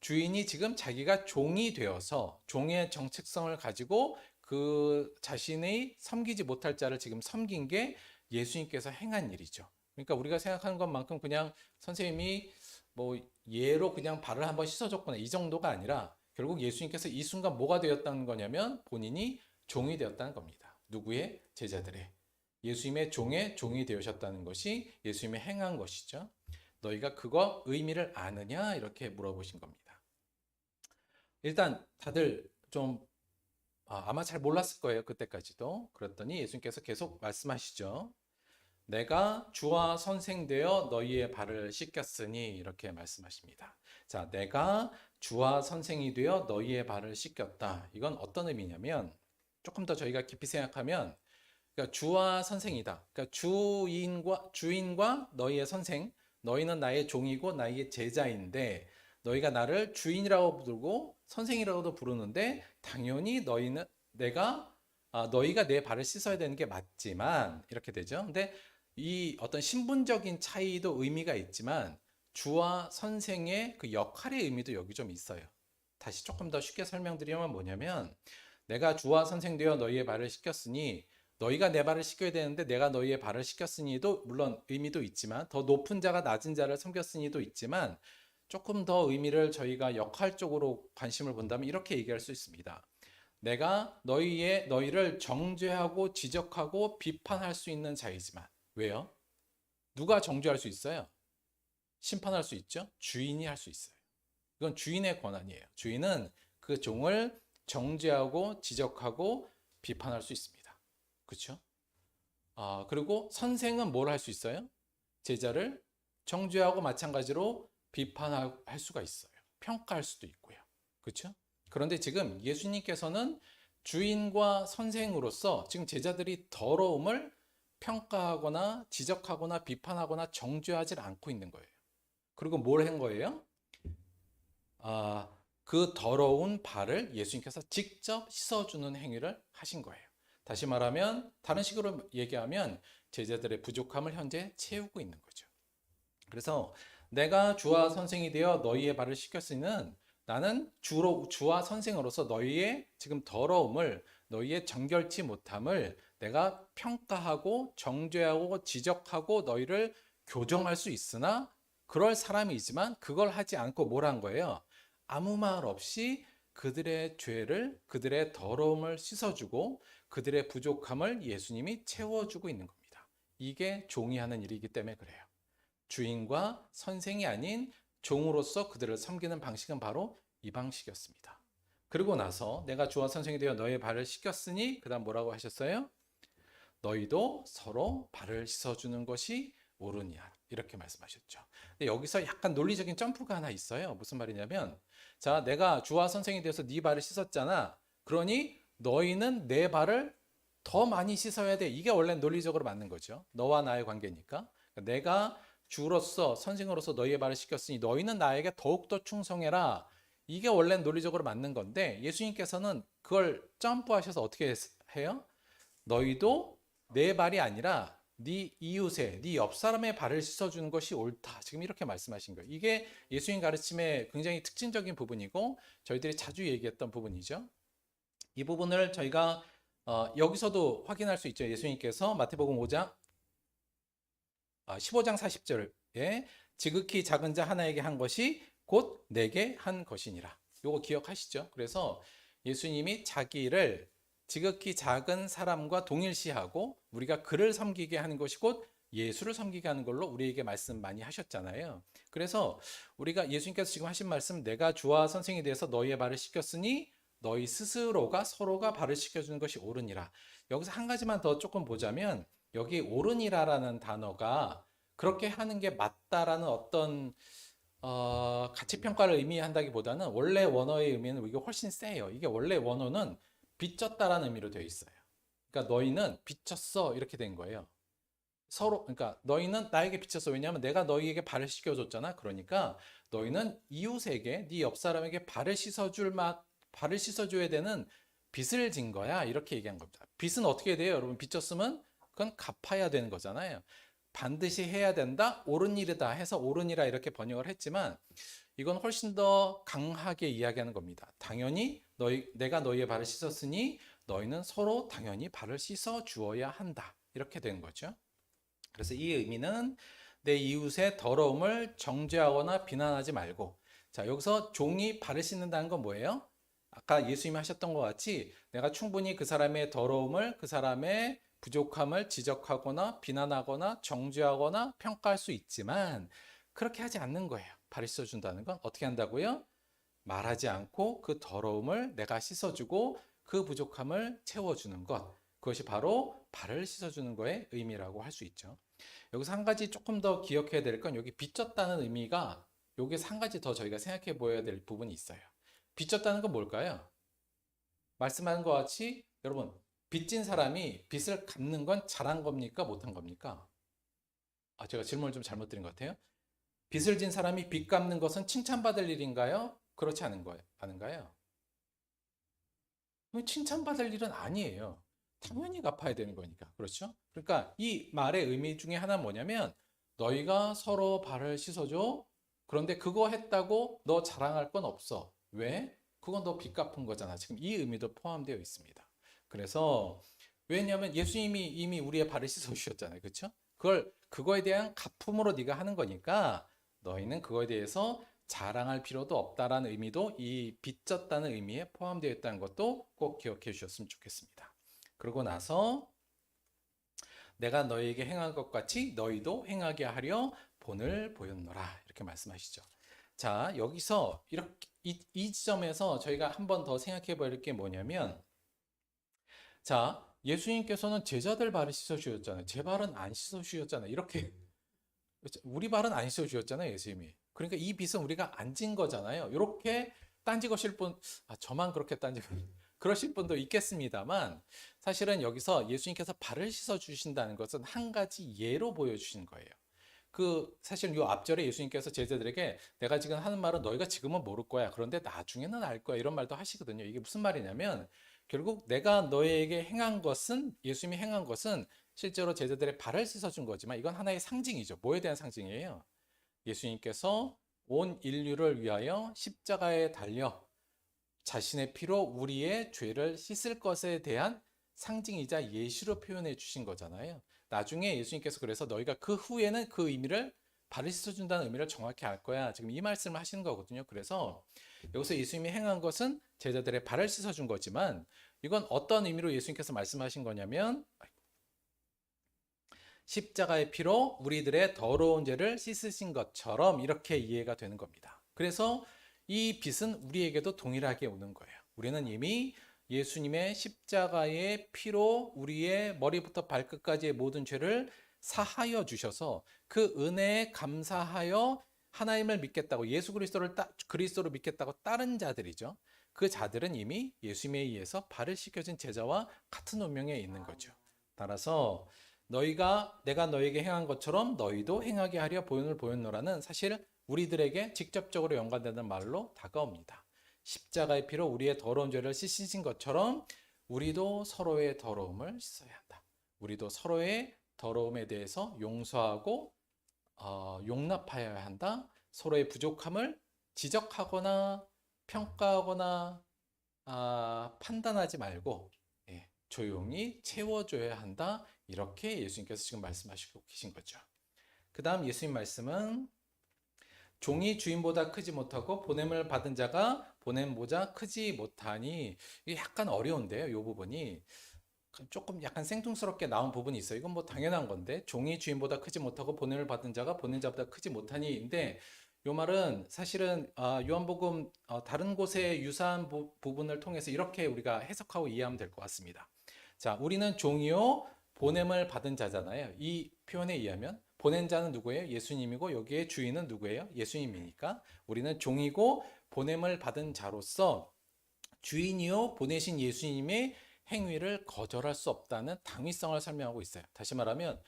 주인이 지금 자기가 종이 되어서 종의 정체성을 가지고 그 자신의 섬기지 못할 자를 지금 섬긴 게 예수님께서 행한 일이죠. 그러니까 우리가 생각하는 것만큼 그냥 선생님이 뭐 예로 그냥 발을 한번 씻어줬거나 이 정도가 아니라 결국 예수님께서 이 순간 뭐가 되었다는 거냐면 본인이 종이 되었다는 겁니다. 누구의? 제자들의. 예수님의 종이 되셨다는 것이 예수님의 행한 것이죠. 너희가 그거 의미를 아느냐? 이렇게 물어보신 겁니다. 일단 다들 좀 아마 잘 몰랐을 거예요. 그때까지도. 그랬더니 예수님께서 계속 말씀하시죠. 내가 주와 선생 되어 너희의 발을 씻겼으니 이렇게 말씀하십니다. 자, 내가 주와 선생이 되어 너희의 발을 씻겼다. 이건 어떤 의미냐면 조금 더 저희가 깊이 생각하면 그러니까 주와 선생이다. 그러니까 주인과 너희의 선생, 너희는 나의 종이고 나의 제자인데 너희가 나를 주인이라고 부르고 선생이라고도 부르는데 당연히 너희가 내 발을 씻어야 되는 게 맞지만 이렇게 되죠. 근데 이 어떤 신분적인 차이도 의미가 있지만 주와 선생의 그 역할의 의미도 여기 좀 있어요. 다시 조금 더 쉽게 설명드리면 뭐냐면 내가 주와 선생 되어 너희의 발을 씻겼으니 너희가 내 발을 씻겨야 되는데 내가 너희의 발을 씻겼으니도 물론 의미도 있지만 더 높은 자가 낮은 자를 섬겼으니도 있지만 조금 더 의미를 저희가 역할적으로 관심을 본다면 이렇게 얘기할 수 있습니다. 내가 너희를 정죄하고 지적하고 비판할 수 있는 자이지만 왜요? 누가 정죄할 수 있어요? 심판할 수 있죠? 주인이 할 수 있어요. 이건 주인의 권한이에요. 주인은 그 종을 정죄하고 지적하고 비판할 수 있습니다. 그렇죠? 그리고 선생은 뭘 할 수 있어요? 제자를 정죄하고 마찬가지로 비판할 수가 있어요. 평가할 수도 있고요. 그렇죠? 그런데 지금 예수님께서는 주인과 선생으로서 지금 제자들이 더러움을 평가하거나 지적하거나 비판하거나 정죄하지 않고 있는 거예요. 그리고 뭘 한 거예요? 그 더러운 발을 예수님께서 직접 씻어주는 행위를 하신 거예요. 다시 말하면 다른 식으로 얘기하면 제자들의 부족함을 현재 채우고 있는 거죠. 그래서 내가 주와 선생이 되어 너희의 발을 씻겼으는 나는 주와 선생으로서 너희의 지금 더러움을 너희의 정결치 못함을 내가 평가하고 정죄하고 지적하고 너희를 교정할 수 있으나 그럴 사람이지만 그걸 하지 않고 뭘 한 거예요? 아무 말 없이 그들의 죄를, 그들의 더러움을 씻어주고 그들의 부족함을 예수님이 채워주고 있는 겁니다. 이게 종이 하는 일이기 때문에 그래요. 주인과 선생이 아닌 종으로서 그들을 섬기는 방식은 바로 이 방식이었습니다. 그리고 나서 내가 주와 선생이 되어 너의 발을 씻겼으니 그 다음 뭐라고 하셨어요? 너희도 서로 발을 씻어주는 것이 옳으니라 이렇게 말씀하셨죠. 근데 여기서 약간 논리적인 점프가 하나 있어요. 무슨 말이냐면 자, 내가 주와 선생이 되어서 네 발을 씻었잖아. 그러니 너희는 내 발을 더 많이 씻어야 돼. 이게 원래 논리적으로 맞는 거죠. 너와 나의 관계니까. 내가 주로서 선생으로서 너희의 발을 씻겼으니 너희는 나에게 더욱더 충성해라. 이게 원래 논리적으로 맞는 건데 예수님께서는 그걸 점프하셔서 어떻게 해요? 너희도 내 발이 아니라 네 이웃의, 네 옆 사람의 발을 씻어주는 것이 옳다. 지금 이렇게 말씀하신 거예요. 이게 예수님 가르침의 굉장히 특징적인 부분이고 저희들이 자주 얘기했던 부분이죠. 이 부분을 저희가 여기서도 확인할 수 있죠. 예수님께서 마태복음 5장 15장 40절에 지극히 작은 자 하나에게 한 것이 곧 내게 한 것이니라. 요거 기억하시죠? 그래서 예수님이 자기를 지극히 작은 사람과 동일시하고 우리가 그를 섬기게 하는 것이 곧 예수를 섬기게 하는 걸로 우리에게 말씀 많이 하셨잖아요. 그래서 우리가 예수님께서 지금 하신 말씀 내가 주와 선생이 되어서 너희의 발을 씻겼으니 너희 스스로가 서로가 발을 씻겨주는 것이 옳으니라. 여기서 한 가지만 더 조금 보자면 여기 옳으니라라는 단어가 그렇게 하는 게 맞다라는 어떤 가치평가를 의미한다기보다는 원래 원어의 의미는 이게 훨씬 세요. 이게 원래 원어는 빚졌다라는 의미로 되어 있어요. 그러니까 너희는 빚졌어 이렇게 된 거예요. 서로 그러니까 너희는 나에게 빚졌어. 왜냐하면 내가 너희에게 발을 씻겨줬잖아. 그러니까 너희는 이웃에게 네 옆 사람에게 발을 씻어줘야 되는 빚을 진 거야. 이렇게 얘기한 겁니다. 빚은 어떻게 돼요? 여러분 빚졌으면 그건 갚아야 되는 거잖아요. 반드시 해야 된다. 옳은 일이다 해서 옳으니라 이렇게 번역을 했지만 이건 훨씬 더 강하게 이야기하는 겁니다. 당연히 내가 너희의 발을 씻었으니 너희는 서로 당연히 발을 씻어 주어야 한다. 이렇게 된 거죠. 그래서 이 의미는 내 이웃의 더러움을 정죄하거나 비난하지 말고 자 여기서 종이 발을 씻는다는 건 뭐예요? 아까 예수님이 하셨던 것 같이 내가 충분히 그 사람의 더러움을 그 사람의 부족함을 지적하거나 비난하거나 정죄하거나 평가할 수 있지만 그렇게 하지 않는 거예요. 발을 씻어준다는 건 어떻게 한다고요? 말하지 않고 그 더러움을 내가 씻어주고 그 부족함을 채워주는 것. 그것이 바로 발을 씻어주는 거의 의미라고 할 수 있죠. 여기서 한 가지 조금 더 기억해야 될 건 여기 빚졌다는 의미가 여기서 한 가지 더 저희가 생각해 보아야 될 부분이 있어요. 빚졌다는 건 뭘까요? 말씀하는 것 같이 여러분 빚진 사람이 빚을 갚는 건 잘한 겁니까? 못한 겁니까? 제가 질문을 좀 잘못 드린 것 같아요. 빚을 진 사람이 빚 갚는 것은 칭찬받을 일인가요? 그렇지 않은 거예요? 아닌가요? 칭찬받을 일은 아니에요. 당연히 갚아야 되는 거니까. 그렇죠? 그러니까 이 말의 의미 중에 하나는 뭐냐면 너희가 서로 발을 씻어줘. 그런데 그거 했다고 너 자랑할 건 없어. 왜? 그건 너 빚 갚은 거잖아. 지금 이 의미도 포함되어 있습니다. 그래서 왜냐하면 예수님이 이미 우리의 발을 씻어 주셨잖아요. 그렇죠? 그거에 대한 가품으로 네가 하는 거니까 너희는 그거에 대해서 자랑할 필요도 없다라는 의미도 이 빚졌다는 의미에 포함되어 있다는 것도 꼭 기억해 주셨으면 좋겠습니다. 그러고 나서 내가 너희에게 행한 것 같이 너희도 행하게 하려 본을 보였노라 이렇게 말씀하시죠. 자 여기서 이렇게 이 지점에서 저희가 한 번 더 생각해 볼 게 뭐냐면 자 예수님께서는 제자들 발을 씻어 주셨잖아요. 제 발은 안 씻어 주셨잖아요. 이렇게 우리 발은 안 씻어 주셨잖아요. 예수님이. 그러니까 이 빚은 우리가 안 진 거잖아요. 이렇게 딴지거실 분 저만 그렇게 딴지고 그러실 분도 있겠습니다만 사실은 여기서 예수님께서 발을 씻어 주신다는 것은 한 가지 예로 보여주신 거예요. 사실 이 앞절에 예수님께서 제자들에게 내가 지금 하는 말은 너희가 지금은 모를 거야. 그런데 나중에는 알 거야. 이런 말도 하시거든요. 이게 무슨 말이냐면 결국 내가 너희에게 행한 것은 예수님이 행한 것은 실제로 제자들의 발을 씻어준 거지만 이건 하나의 상징이죠. 뭐에 대한 상징이에요? 예수님께서 온 인류를 위하여 십자가에 달려 자신의 피로 우리의 죄를 씻을 것에 대한 상징이자 예시로 표현해 주신 거잖아요. 나중에 예수님께서 그래서 너희가 그 후에는 그 의미를 발을 씻어준다는 의미를 정확히 알 거야. 지금 이 말씀을 하시는 거거든요. 그래서 여기서 예수님이 행한 것은 제자들의 발을 씻어준 거지만 이건 어떤 의미로 예수님께서 말씀하신 거냐면 십자가의 피로 우리들의 더러운 죄를 씻으신 것처럼 이렇게 이해가 되는 겁니다. 그래서 이 빛은 우리에게도 동일하게 오는 거예요. 우리는 이미 예수님의 십자가의 피로 우리의 머리부터 발끝까지의 모든 죄를 사하여 주셔서 그 은혜에 감사하여 하나님을 믿겠다고 예수 그리스도로 믿겠다고 따른 자들이죠. 그 자들은 이미 예수님에 의해서 발을 씻겨진 제자와 같은 운명에 있는 거죠. 따라서 내가 너에게 행한 것처럼 너희도 행하게 하려 보혈을 보였노라는 사실 우리들에게 직접적으로 연관되는 말로 다가옵니다. 십자가의 피로 우리의 더러운 죄를 씻으신 것처럼 우리도 서로의 더러움을 씻어야 한다. 우리도 서로의 더러움에 대해서 용서하고 용납하여야 한다. 서로의 부족함을 지적하거나 평가하거나 판단하지 말고 조용히 채워줘야 한다. 이렇게 예수님께서 지금 말씀하시고 계신 거죠. 그 다음 예수님 말씀은 종이 주인보다 크지 못하고 보냄을 받은 자가 보냄보다 크지 못하니 이게 약간 어려운데요. 이 부분이 조금 약간 생뚱스럽게 나온 부분이 있어요. 이건 뭐 당연한 건데 종이 주인보다 크지 못하고 보냄을 받은 자가 보낸 자보다 크지 못하니인데 이 말은 사실은 요한복음 다른 곳의 유사한 부분을 통해서 이렇게 우리가 해석하고 이해하면 될 것 같습니다. 자, 우리는 종이요 보냄을 받은 자잖아요. 이 표현에 의하면 보낸 자는 누구예요? 예수님이고 여기에 주인은 누구예요? 예수님이니까 우리는 종이고 보냄을 받은 자로서 주인이요 보내신 예수님의 행위를 거절할 수 없다는 당위성을 설명하고 있어요. 다시 말하면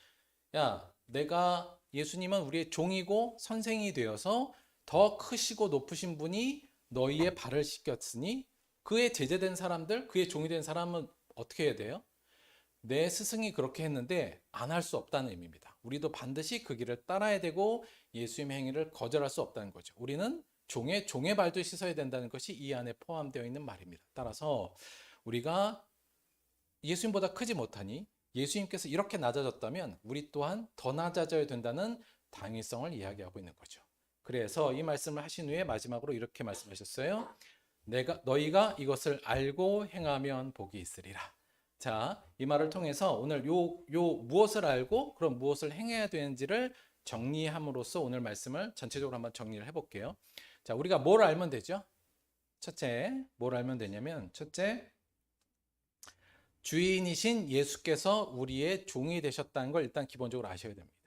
예수님은 우리의 종이고 선생이 되어서 더 크시고 높으신 분이 너희의 발을 씻겼으니 그의 제재된 사람들, 그의 종이 된 사람은 어떻게 해야 돼요? 내 스승이 그렇게 했는데 안 할 수 없다는 의미입니다. 우리도 반드시 그 길을 따라야 되고 예수님의 행위를 거절할 수 없다는 거죠. 우리는 종의 발도 씻어야 된다는 것이 이 안에 포함되어 있는 말입니다. 따라서 우리가 예수님보다 크지 못하니 예수님께서 이렇게 낮아졌다면 우리 또한 더 낮아져야 된다는 당위성을 이야기하고 있는 거죠. 그래서 이 말씀을 하신 후에 마지막으로 이렇게 말씀하셨어요. 너희가 이것을 알고 행하면 복이 있으리라. 자, 이 말을 통해서 오늘 무엇을 알고 그럼 무엇을 행해야 되는지를 정리함으로써 오늘 말씀을 전체적으로 한번 정리를 해볼게요. 자, 우리가 뭘 알면 되죠? 첫째, 뭘 알면 되냐면 첫째, 주인이신 예수께서 우리의 종이 되셨다는 걸 일단 기본적으로 아셔야 됩니다.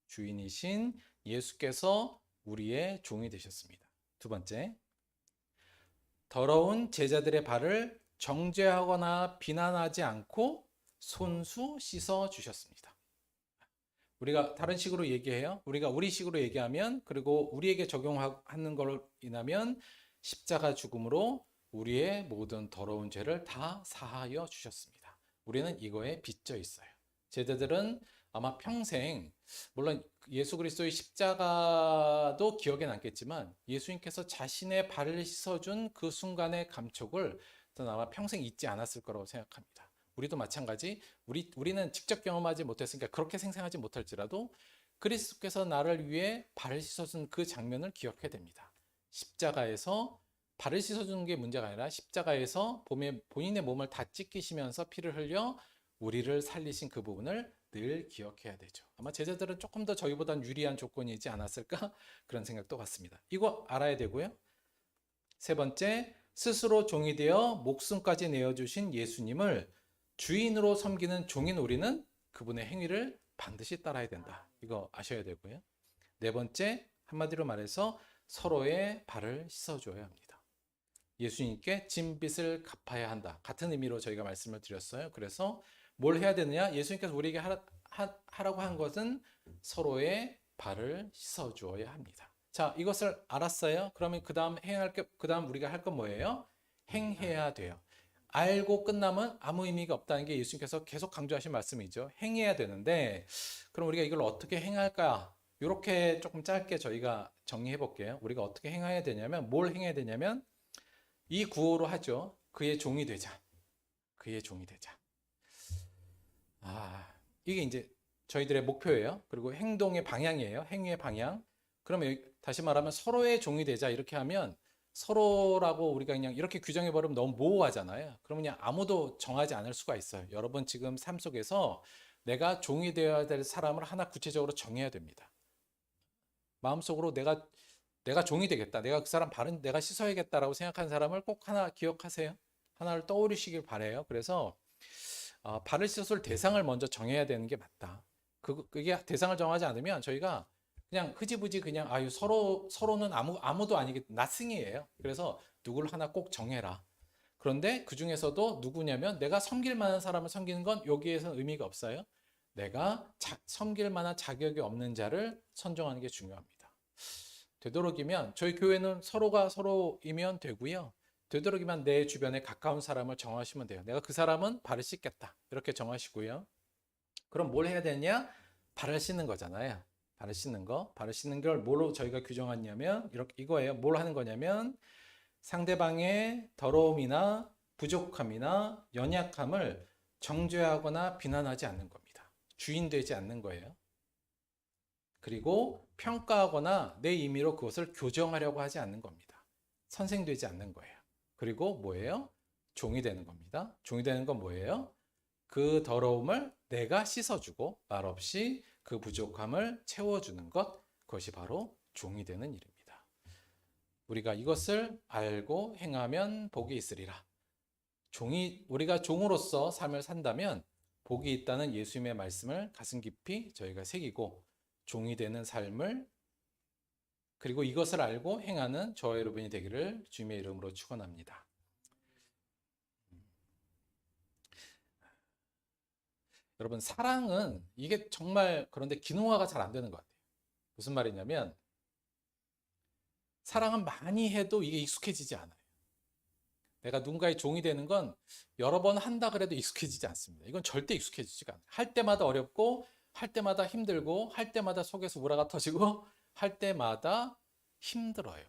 주인이신 예수께서 우리의 종이 되셨습니다. 두 번째, 더러운 제자들의 발을 정죄하거나 비난하지 않고 손수 씻어 주셨습니다. 우리가 다른 식으로 얘기해요. 우리가 우리식으로 얘기하면 그리고 우리에게 적용하는 걸로 인하면 십자가 죽음으로 우리의 모든 더러운 죄를 다 사하여 주셨습니다. 우리는 이거에 빚져 있어요. 제자들은 아마 평생 물론 예수 그리스도의 십자가도 기억에 남겠지만 예수님께서 자신의 발을 씻어준 그 순간의 감촉을 아마 평생 잊지 않았을 거라고 생각합니다. 우리도 마찬가지 우리는 직접 경험하지 못했으니까 그렇게 생생하지 못할지라도 그리스도께서 나를 위해 발을 씻어준 그 장면을 기억해야 됩니다. 십자가에서 발을 씻어주는 게 문제가 아니라 십자가에서 본인의 몸을 다 찢기시면서 피를 흘려 우리를 살리신 그 부분을 늘 기억해야 되죠. 아마 제자들은 조금 더 저희보단 유리한 조건이지 않았을까 그런 생각도 같습니다. 이거 알아야 되고요. 세 번째, 스스로 종이 되어 목숨까지 내어주신 예수님을 주인으로 섬기는 종인 우리는 그분의 행위를 반드시 따라야 된다. 이거 아셔야 되고요. 네 번째, 한마디로 말해서 서로의 발을 씻어줘야 합니다. 예수님께 진빚을 갚아야 한다. 같은 의미로 저희가 말씀을 드렸어요. 그래서 뭘 해야 되느냐? 예수님께서 우리에게 하라고 한 것은 서로의 발을 씻어주어야 합니다. 자, 이것을 알았어요. 그러면 그 다음 우리가 할 건 뭐예요? 행해야 돼요. 알고 끝나면 아무 의미가 없다는 게 예수님께서 계속 강조하신 말씀이죠. 행해야 되는데 그럼 우리가 이걸 어떻게 행할까? 이렇게 조금 짧게 저희가 정리해 볼게요. 우리가 어떻게 행해야 되냐면 뭘 행해야 되냐면 이 구호로 하죠. 그의 종이 되자. 그의 종이 되자. 이게 이제 저희들의 목표예요. 그리고 행동의 방향이에요. 행위의 방향. 그러면 다시 말하면 서로의 종이 되자 이렇게 하면 서로라고 우리가 그냥 이렇게 규정해 버리면 너무 모호하잖아요. 그러면 그냥 아무도 정하지 않을 수가 있어요. 여러분 지금 삶 속에서 내가 종이 되어야 될 사람을 하나 구체적으로 정해야 됩니다. 마음속으로 내가 종이 되겠다. 내가 그 사람 발은 내가 씻어야겠다라고 생각하는 사람을 꼭 하나 기억하세요. 하나를 떠올리시길 바래요. 그래서 발을 씻을 대상을 먼저 정해야 되는 게 맞다. 그게 대상을 정하지 않으면 저희가 그냥 흐지부지 그냥 서로는 아무도 아니겠 나승이에요. 그래서 누구를 하나 꼭 정해라. 그런데 그 중에서도 누구냐면 내가 섬길 만한 사람을 섬기는 건 여기에서 의미가 없어요. 내가 섬길 만한 자격이 없는 자를 선정하는 게 중요합니다. 되도록이면 저희 교회는 서로가 서로이면 되고요. 되도록이면 내 주변에 가까운 사람을 정하시면 돼요. 내가 그 사람은 발을 씻겠다. 이렇게 정하시고요. 그럼 뭘 해야 되냐? 발을 씻는 거잖아요. 발을 씻는 거. 발을 씻는 걸 뭘로 저희가 규정하냐면 이거예요. 뭘 하는 거냐면 상대방의 더러움이나 부족함이나 연약함을 정죄하거나 비난하지 않는 겁니다. 주인 되지 않는 거예요. 그리고 평가하거나 내 임의로 그것을 교정하려고 하지 않는 겁니다. 선생 되지 않는 거예요. 그리고 뭐예요? 종이 되는 겁니다. 종이 되는 건 뭐예요? 그 더러움을 내가 씻어주고 말없이 그 부족함을 채워주는 것, 그것이 바로 종이 되는 일입니다. 우리가 이것을 알고 행하면 복이 있으리라. 우리가 종으로서 삶을 산다면 복이 있다는 예수님의 말씀을 가슴 깊이 저희가 새기고 종이 되는 삶을 그리고 이것을 알고 행하는 저와 여러분이 되기를 주님의 이름으로 축원합니다. 여러분 사랑은 이게 정말 그런데 기능화가 잘 안 되는 것 같아요. 무슨 말이냐면 사랑은 많이 해도 이게 익숙해지지 않아요. 내가 누군가의 종이 되는 건 여러 번 한다 그래도 익숙해지지 않습니다. 이건 절대 익숙해지지가 않아요. 할 때마다 어렵고 할 때마다 힘들고 할 때마다 속에서 우라가 터지고 할 때마다 힘들어요.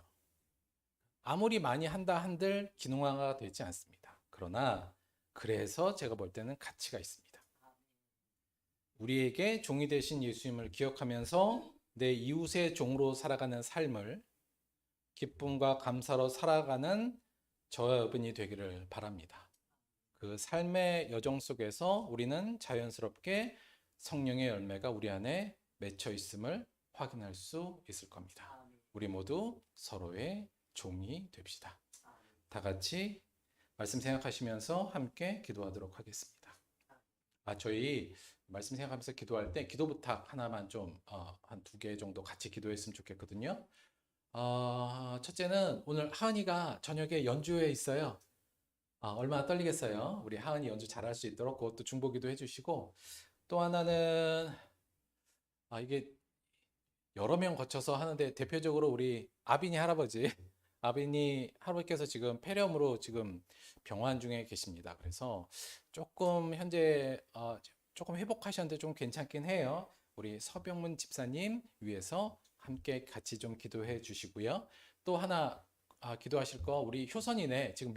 아무리 많이 한다 한들 기능화가 되지 않습니다. 그러나 그래서 제가 볼 때는 가치가 있습니다. 우리에게 종이 되신 예수님을 기억하면서 내 이웃의 종으로 살아가는 삶을 기쁨과 감사로 살아가는 저와 여러분이 되기를 바랍니다. 그 삶의 여정 속에서 우리는 자연스럽게 성령의 열매가 우리 안에 맺혀 있음을 확인할 수 있을 겁니다. 우리 모두 서로의 종이 됩시다. 다 같이 말씀 생각하시면서 함께 기도하도록 하겠습니다. 저희 말씀 생각하면서 기도할 때 기도 부탁 하나만 좀 한 2개 정도 같이 기도했으면 좋겠거든요. 첫째는 오늘 하은이가 저녁에 연주회 있어요. 얼마나 떨리겠어요. 우리 하은이 연주 잘할 수 있도록 그것도 중보기도 해주시고, 또 하나는 이게 여러 명 거쳐서 하는데 대표적으로 우리 아빈이 할아버지께서 지금 폐렴으로 지금 병원 중에 계십니다. 그래서 조금 현재 조금 회복하셨는데 좀 괜찮긴 해요. 우리 서병문 집사님 위해서 함께 같이 좀 기도해 주시고요. 또 하나 기도하실 거 우리 효선이네 지금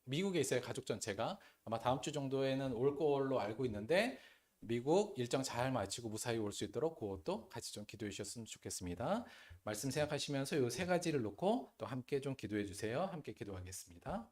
미국에 있어요. 가족 전체가 아마 다음 주 정도에는 올 걸로 알고 있는데 미국 일정 잘 마치고 무사히 올 수 있도록 그것도 같이 좀 기도해 주셨으면 좋겠습니다. 말씀 생각하시면서 이 3가지를 놓고 또 함께 좀 기도해 주세요. 함께 기도하겠습니다.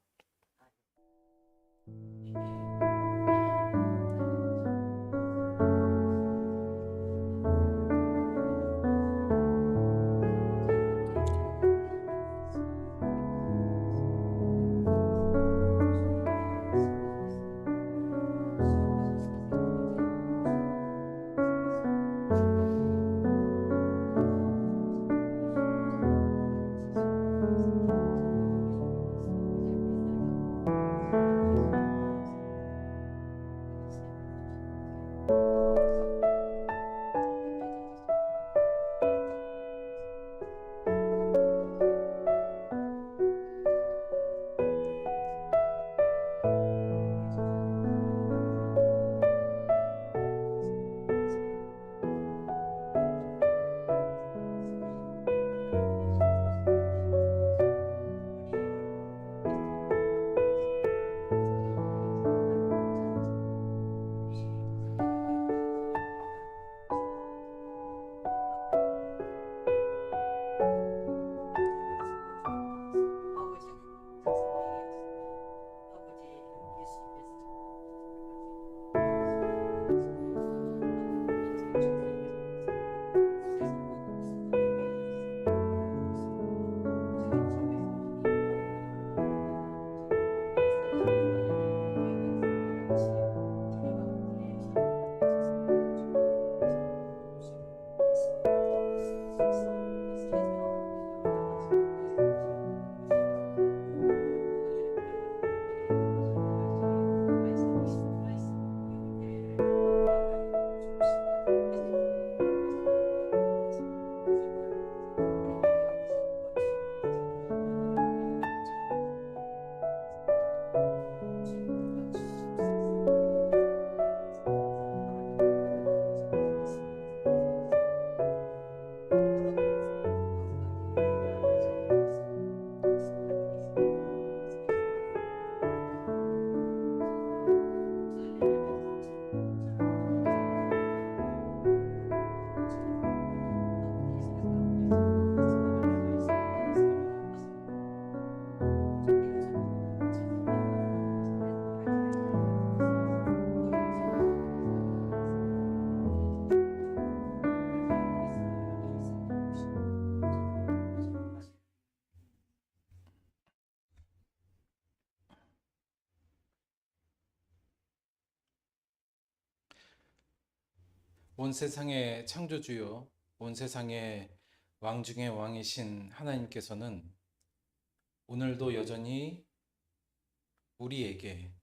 온 세상의 창조주요, 온 세상의 왕 중의 왕이신 하나님께서는 오늘도 여전히 우리에게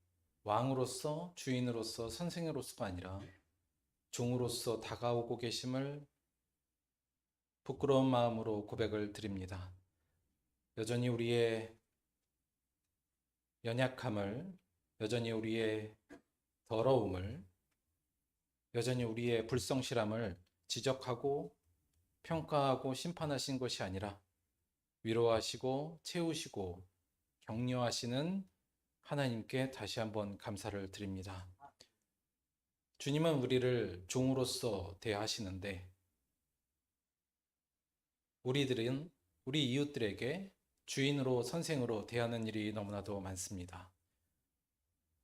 왕으로서, 주인으로서, 선생으로서가 아니라 종으로서 다가오고 계심을 부끄러운 마음으로 고백을 드립니다. 여전히 우리의 연약함을, 여전히 우리의 더러움을, 여전히 우리의 불성실함을 지적하고 평가하고 심판하신 것이 아니라 위로하시고 채우시고 격려하시는 하나님께 다시 한번 감사를 드립니다. 주님은 우리를 종으로서 대하시는데 우리들은 우리 이웃들에게 주인으로 선생으로 대하는 일이 너무나도 많습니다.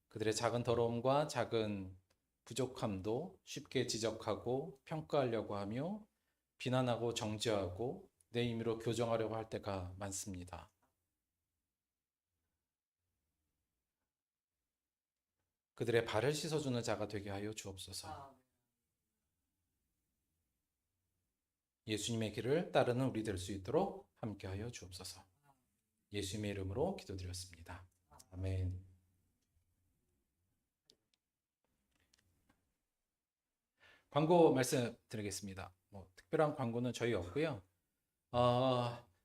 그들의 작은 더러움과 작은 부족함도 쉽게 지적하고 평가하려고 하며 비난하고 정죄하고 내 임의로 교정하려고 할 때가 많습니다. 그들의 발을 씻어주는 자가 되게 하여 주옵소서. 예수님의 길을 따르는 우리 될 수 있도록 함께하여 주옵소서. 예수님의 이름으로 기도드렸습니다. 아멘. 광고 말씀드리겠습니다. 특별한 광고는 저희 없고요.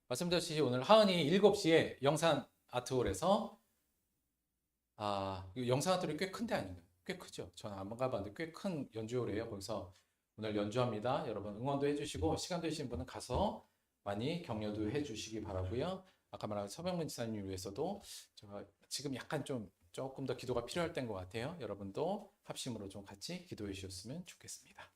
말씀드렸듯이 오늘 하은이 7시에 영산 아트홀에서 이 영산 아트홀이 꽤 큰데 아닌가요? 꽤 크죠? 저는 안 가봤는데 꽤 큰 연주홀이에요. 거기서 오늘 연주합니다. 여러분 응원도 해주시고 시간 되시는 분은 가서 많이 격려도 해주시기 바라고요. 아까 말한 서병문 지사님 위해서도 제가 지금 약간 조금 더 기도가 필요할 때인 것 같아요. 여러분도 합심으로 좀 같이 기도해 주셨으면 좋겠습니다.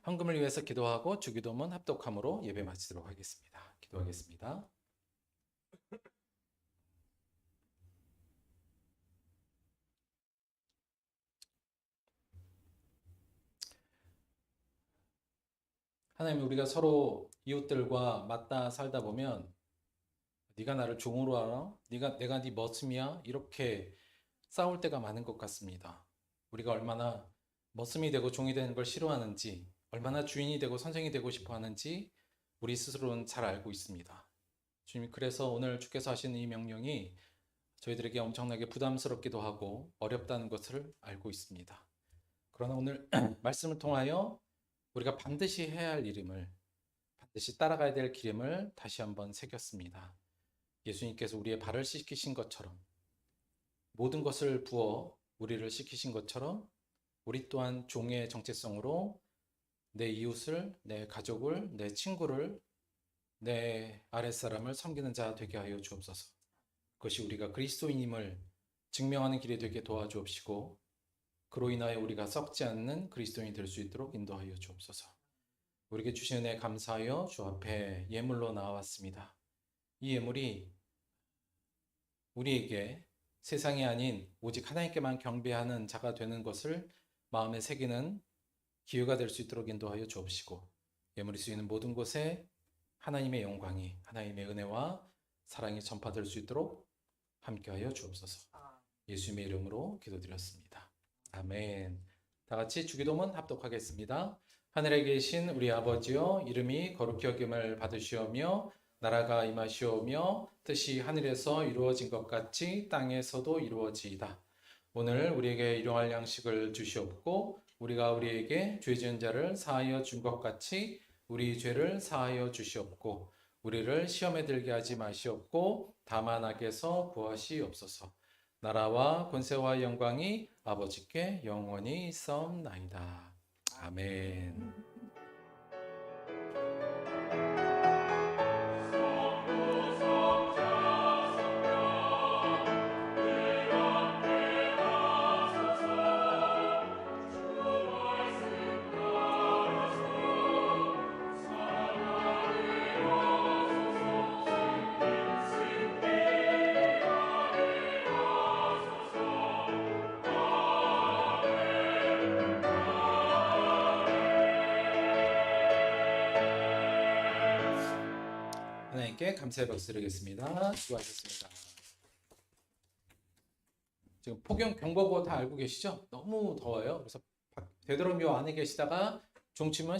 헌금을 위해서 기도하고 주기도문 합독함으로 예배 마치도록 하겠습니다. 기도하겠습니다. 하나님, 우리가 서로 이웃들과 맞닿아 살다 보면 네가 나를 종으로 알아? 내가 네 머슴이야? 이렇게 싸울 때가 많은 것 같습니다. 우리가 얼마나 머슴이 되고 종이 되는 걸 싫어하는지, 얼마나 주인이 되고 선생이 되고 싶어 하는지 우리 스스로는 잘 알고 있습니다. 주님, 그래서 오늘 주께서 하시는 이 명령이 저희들에게 엄청나게 부담스럽기도 하고 어렵다는 것을 알고 있습니다. 그러나 오늘 말씀을 통하여 우리가 반드시 해야 할 일임을, 반드시 따라가야 될 길임을 다시 한번 새겼습니다. 예수님께서 우리의 발을 씻기신 것처럼, 모든 것을 부어 우리를 씻기신 것처럼 우리 또한 종의 정체성으로 내 이웃을, 내 가족을, 내 친구를, 내 아랫사람을 섬기는 자 되게 하여 주옵소서. 그것이 우리가 그리스도인임을 증명하는 길이 되게 도와주옵시고 그로 인하여 우리가 썩지 않는 그리스도인이 될 수 있도록 인도하여 주옵소서. 우리에게 주신 은혜 감사하여 주 앞에 예물로 나와왔습니다. 이 예물이 우리에게 세상이 아닌 오직 하나님께만 경배하는 자가 되는 것을 마음에 새기는 기회가 될 수 있도록 인도하여 주옵시고 예물이 쓰이는 모든 곳에 하나님의 영광이, 하나님의 은혜와 사랑이 전파될 수 있도록 함께하여 주옵소서. 예수님의 이름으로 기도드렸습니다. 아멘. 다 같이 주기도문 합독하겠습니다. 하늘에 계신 우리 아버지여, 이름이 거룩히 여김을 받으시오며 나라가 임하시오며 뜻이 하늘에서 이루어진 것 같이 땅에서도 이루어지이다. 오늘 우리에게 일용할 양식을 주시옵고 우리가 우리에게 죄 지은 자를 사하여 준 것 같이 우리 죄를 사하여 주시옵고 우리를 시험에 들게 하지 마시옵고 다만 악에서 구하시옵소서. 나라와 권세와 영광이 아버지께 영원히 있사옵나이다. 아멘. 하나님께 감사의 박수 드리겠습니다. 수고하셨습니다. 지금 폭염 경보고 다 알고 계시죠? 너무 더워요. 그래서 되도록 요 안에 계시다가 종치면